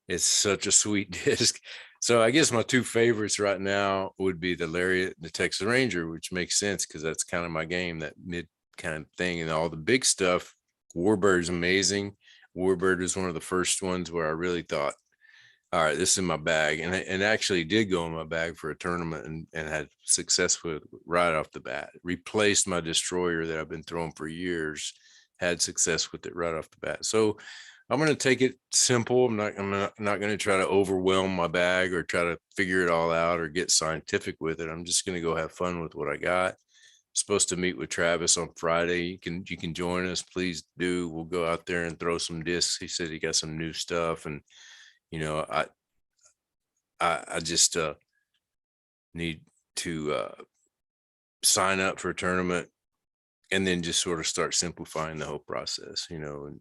It's such a sweet disc. So I guess my two favorites right now would be the Lariat, the Texas Ranger, which makes sense because that's kind of my game, that mid kind of thing. And all the big stuff, Warbird's amazing. Warbird was one of the first ones where I really thought, all right, this is in my bag. And actually did go in my bag for a tournament and had success with it right off the bat. Replaced my destroyer that I've been throwing for years, had success with it right off the bat. So I'm going to take it simple. I'm not going to try to overwhelm my bag or try to figure it all out or get scientific with it. I'm just going to go have fun with what I got. Supposed to meet with Travis on Friday. You can join us. Please do. We'll go out there and throw some discs. He said he got some new stuff, and I just need to sign up for a tournament and then just sort of start simplifying the whole process, and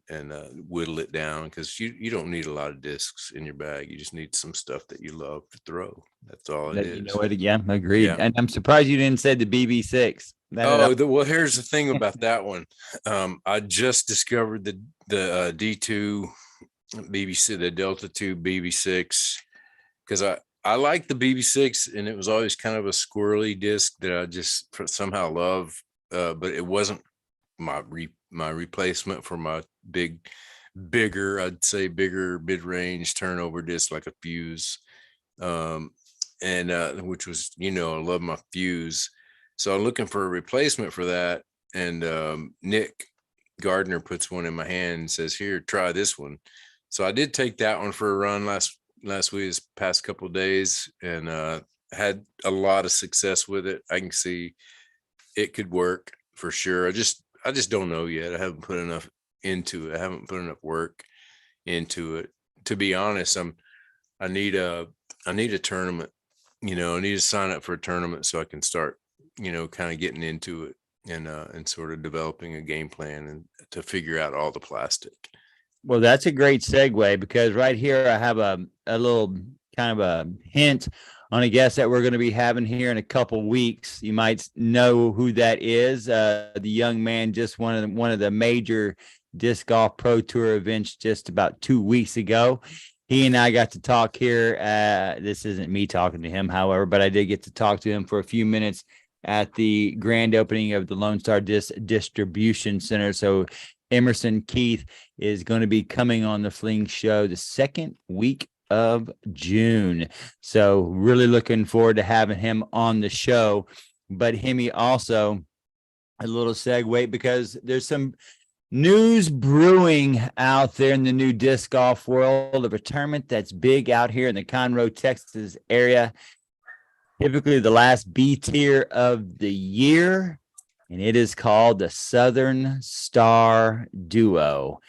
whittle it down, because you don't need a lot of discs in your bag. You just need some stuff that you love to throw. That's all it is. You know what? Yeah, agreed. Yeah. And I'm surprised you didn't say the BB6. Well, here's the thing about that one. I just discovered the D2 BBC, the Delta 2 BB6, because I like the BB6, and it was always kind of a squirrely disc that I just somehow love. But it wasn't my replacement for my bigger mid-range turnover disc, like a Fuse, and which was, I love my Fuse. So I'm looking for a replacement for that. And Nick Gardner puts one in my hand and says, "Here, try this one." So I did take that one for a run last week, this past couple of days, and had a lot of success with it. I can see it could work for sure. I just don't know yet. I haven't put enough into it. I haven't put enough work into it. To be honest, I need a tournament. I need to sign up for a tournament so I can start, kind of getting into it and sort of developing a game plan and to figure out all the plastic. Well, that's a great segue, because right here I have a little kind of a hint on a guest that we're going to be having here in a couple weeks. You might know who that is. The young man just won one of the major disc golf pro tour events just about 2 weeks ago. He and I got to talk here. This isn't me talking to him, however, but I did get to talk to him for a few minutes at the grand opening of the Lone Star Disc Distribution Center. So Emerson Keith is going to be coming on the Fling show the second week of June. So really looking forward to having him on the show. But Hemi, also a little segue, because there's some news brewing out there in the new disc golf world of a tournament that's big out here in the Conroe, Texas area. Typically the last B tier of the year, and it is called the Southern Star Duo.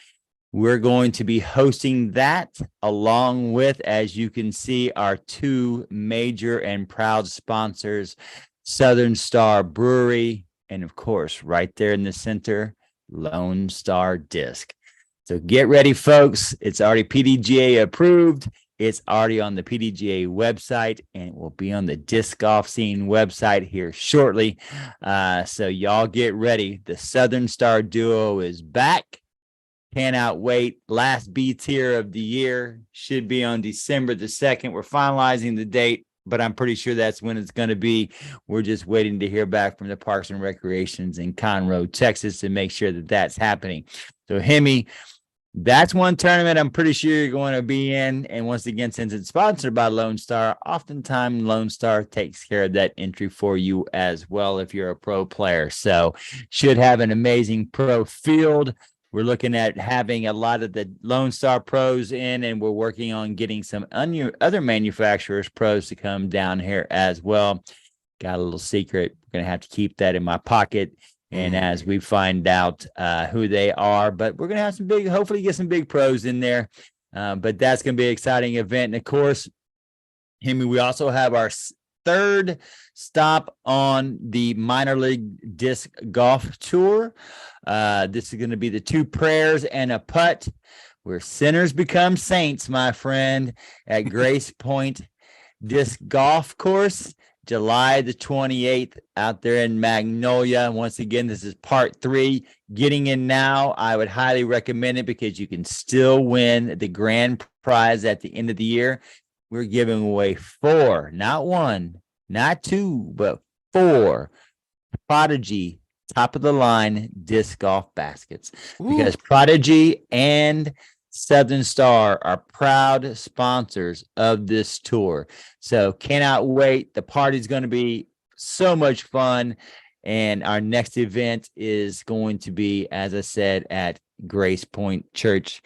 We're going to be hosting that along with, as you can see, our two major and proud sponsors, Southern Star Brewery, and of course, right there in the center, Lone Star Disc. So get ready, folks. It's already PDGA approved. It's already on the PDGA website, and it will be on the Disc Golf Scene website here shortly. So y'all get ready. The Southern Star Duo is back. Cannot wait. Last B tier of the year should be on December the 2nd. We're finalizing the date, but I'm pretty sure that's when it's going to be. We're just waiting to hear back from the Parks and Recreations in Conroe, Texas, to make sure that that's happening. So Hemi, that's one tournament I'm pretty sure you're going to be in. And once again, since it's sponsored by Lone Star, oftentimes Lone Star takes care of that entry for you as well if you're a pro player. So should have an amazing pro field. We're looking at having a lot of the Lone Star pros in, and we're working on getting some other manufacturers pros to come down here as well. Got a little secret. We're going to have to keep that in my pocket. And as we find out who they are, but we're going to have some big, hopefully get some big pros in there. But that's going to be an exciting event. And of course, Hemi, we also have our third stop on the minor league disc golf tour. This is going to be the Two Prayers and a Putt. where sinners become saints, my friend, at Grace Point Disc Golf Course, July the 28th, out there in Magnolia. Once again, this is part 3. Getting in now, I would highly recommend it because you can still win the grand prize at the end of the year. We're giving away 4, not 1, not 2, but 4 Prodigy top of the line disc golf baskets. Because Prodigy and Southern Star are proud sponsors of this tour. So cannot wait. The party's going to be so much fun. And our next event is going to be, as I said, at Grace Point Church.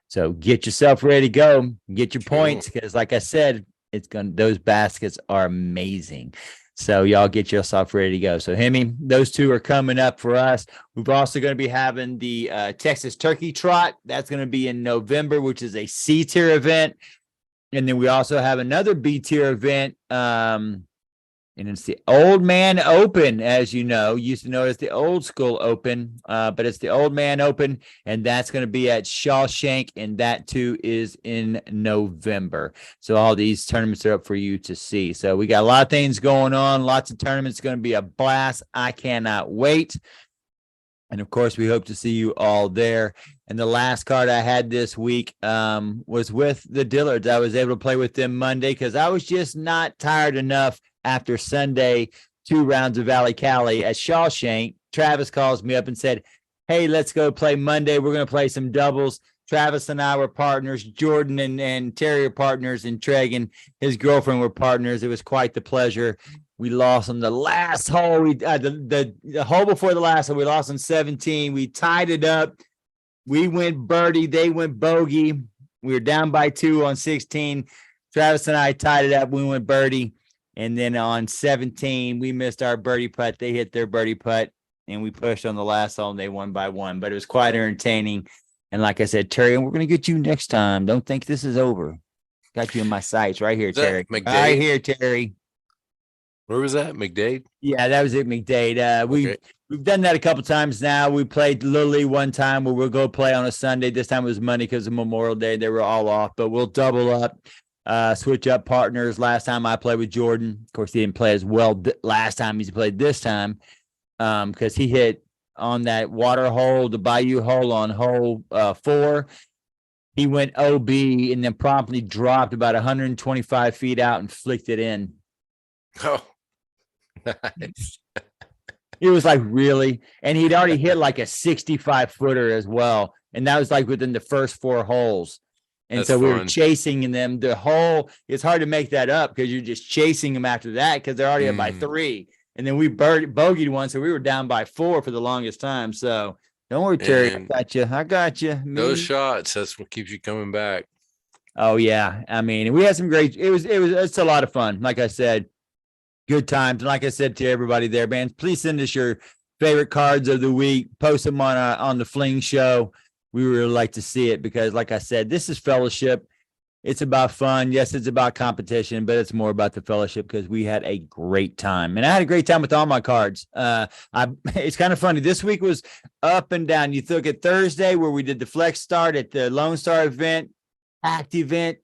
So get yourself ready to go. Get your points because, like I said, those baskets are amazing. So y'all get yourself ready to go. So Hemi, those 2 are coming up for us. We're also going to be having the Texas Turkey Trot. That's going to be in November, which is a C tier event. And then we also have another B tier event. And it's the Old Man Open, as you know. Used to know it as the Old School Open, but it's the Old Man Open, and that's going to be at Shawshank, and that too is in November. So all these tournaments are up for you to see. So we got a lot of things going on, lots of tournaments. Going to be a blast. I cannot wait. And of course, we hope to see you all there. And the last card I had this week was with the Dillards. I was able to play with them Monday because I was just not tired enough after Sunday, 2 rounds of Valley Cali at Shawshank. Travis calls me up and said, hey, let's go play Monday. We're going to play some doubles. Travis and I were partners. Jordan and Terry are partners, and Treg and his girlfriend were partners. It was quite the pleasure. We lost on the last hole. The hole before the last hole, we lost on 17. We tied it up. We went birdie. They went bogey. We were down by 2 on 16. Travis and I tied it up. We went birdie. And then on 17, we missed our birdie putt. They hit their birdie putt, and we pushed on the last hole, and they won by 1. But it was quite entertaining. And like I said, Terry, we're going to get you next time. Don't think this is over. Got you in my sights right here, Terry. Right here, Terry. Where was that? McDade? Yeah, that was at McDade. We've done that a couple times now. We played Little League one time where we'll go play on a Sunday. This time it was Monday because of Memorial Day. They were all off, but we'll double up, switch up partners. Last time I played with Jordan. Of course, he didn't play as well last time as he played this time because he hit on that water hole, the Bayou hole on hole 4. He went OB and then promptly dropped about 125 feet out and flicked it in. Oh, nice. It was like, really? And he'd already hit like a 65-footer as well. And that was like within the first 4 holes. And so we were chasing them. The hole, it's hard to make that up because you're just chasing them after that because they're already up by 3. And then we bogeyed one, so we were down by 4 for the longest time. So don't worry, Terry. I got you. Those shots, that's what keeps you coming back. Oh, yeah. I mean, we had some great, it's a lot of fun. Like I said, good times. And like I said to everybody there, man, please send us your favorite cards of the week. Post them on the Fling show. We really like to see it because, like I said, this is fellowship. It's about fun. Yes, it's about competition, but it's more about the fellowship because we had a great time. And I had a great time with all my cards. It's kind of funny. This week was up and down. You look at Thursday where we did the Flex Start at the Lone Star event, packed event.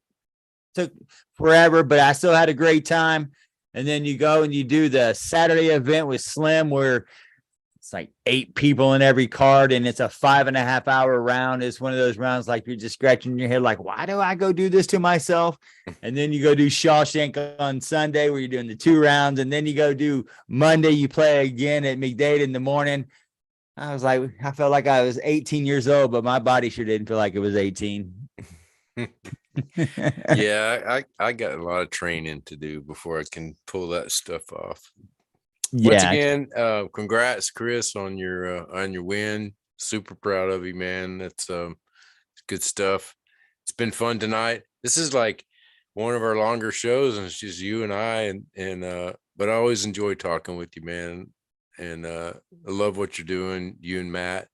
Took forever, but I still had a great time. And then you go and you do the Saturday event with Slim where it's like 8 people in every card and it's a 5.5 hour round. It's one of those rounds like you're just scratching your head like, why do I go do this to myself? And then you go do Shawshank on Sunday where you're doing the 2 rounds. And then you go do Monday, you play again at McDade in the morning. I was like, I felt like I was 18 years old, but my body sure didn't feel like it was 18. Yeah, I got a lot of training to do before I can pull that stuff off. Yeah. Once again, congrats, Chris, on your win. Super proud of you, man. That's good stuff. It's been fun tonight. This is like one of our longer shows, and it's just you and I, and but I always enjoy talking with you, man. And I love what you're doing, you and Matt.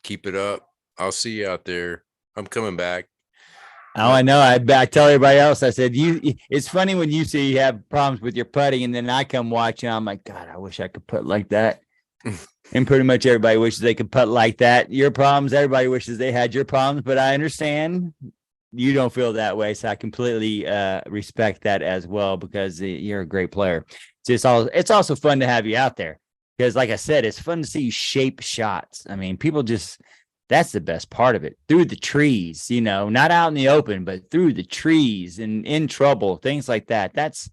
Keep it up. I'll see you out there. I'm coming back. Oh, I know. I tell everybody else. I said, it's funny when you see you have problems with your putting, and then I come watching. I'm like, God, I wish I could putt like that. And pretty much everybody wishes they could putt like that. Your problems, everybody wishes they had your problems, but I understand you don't feel that way. So I completely respect that as well, because you're a great player. It's also fun to have you out there, because like I said, it's fun to see you shape shots. I mean, that's the best part of it. Through the trees, not out in the open, but through the trees and in trouble, things like that. That's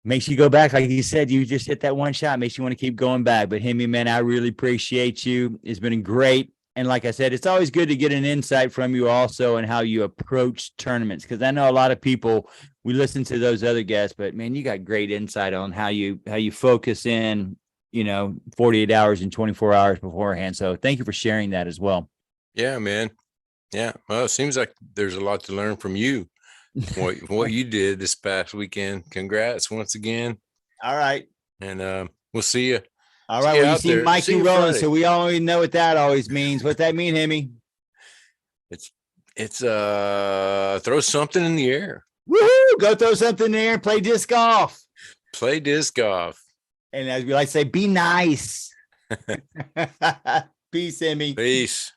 makes you go back. Like you said, you just hit that one shot, makes you want to keep going back. But Hemi, man, I really appreciate you. It's been great. And like I said, it's always good to get an insight from you also on how you approach tournaments. Because I know a lot of people, we listen to those other guests, but man, you got great insight on how you focus in, 48 hours and 24 hours beforehand. So thank you for sharing that as well. Yeah, man. Yeah. Well, it seems like there's a lot to learn from you. What you did this past weekend. Congrats once again. All right. And we'll see you. All right. Well, you see Mikey rolling, Friday. so we already know what that always means. What's that mean, Hemi? It's throw something in the air. Woohoo! Go throw something in the air and play disc golf. Play disc golf. And as we like to say, be nice. Peace, Hemi. Peace.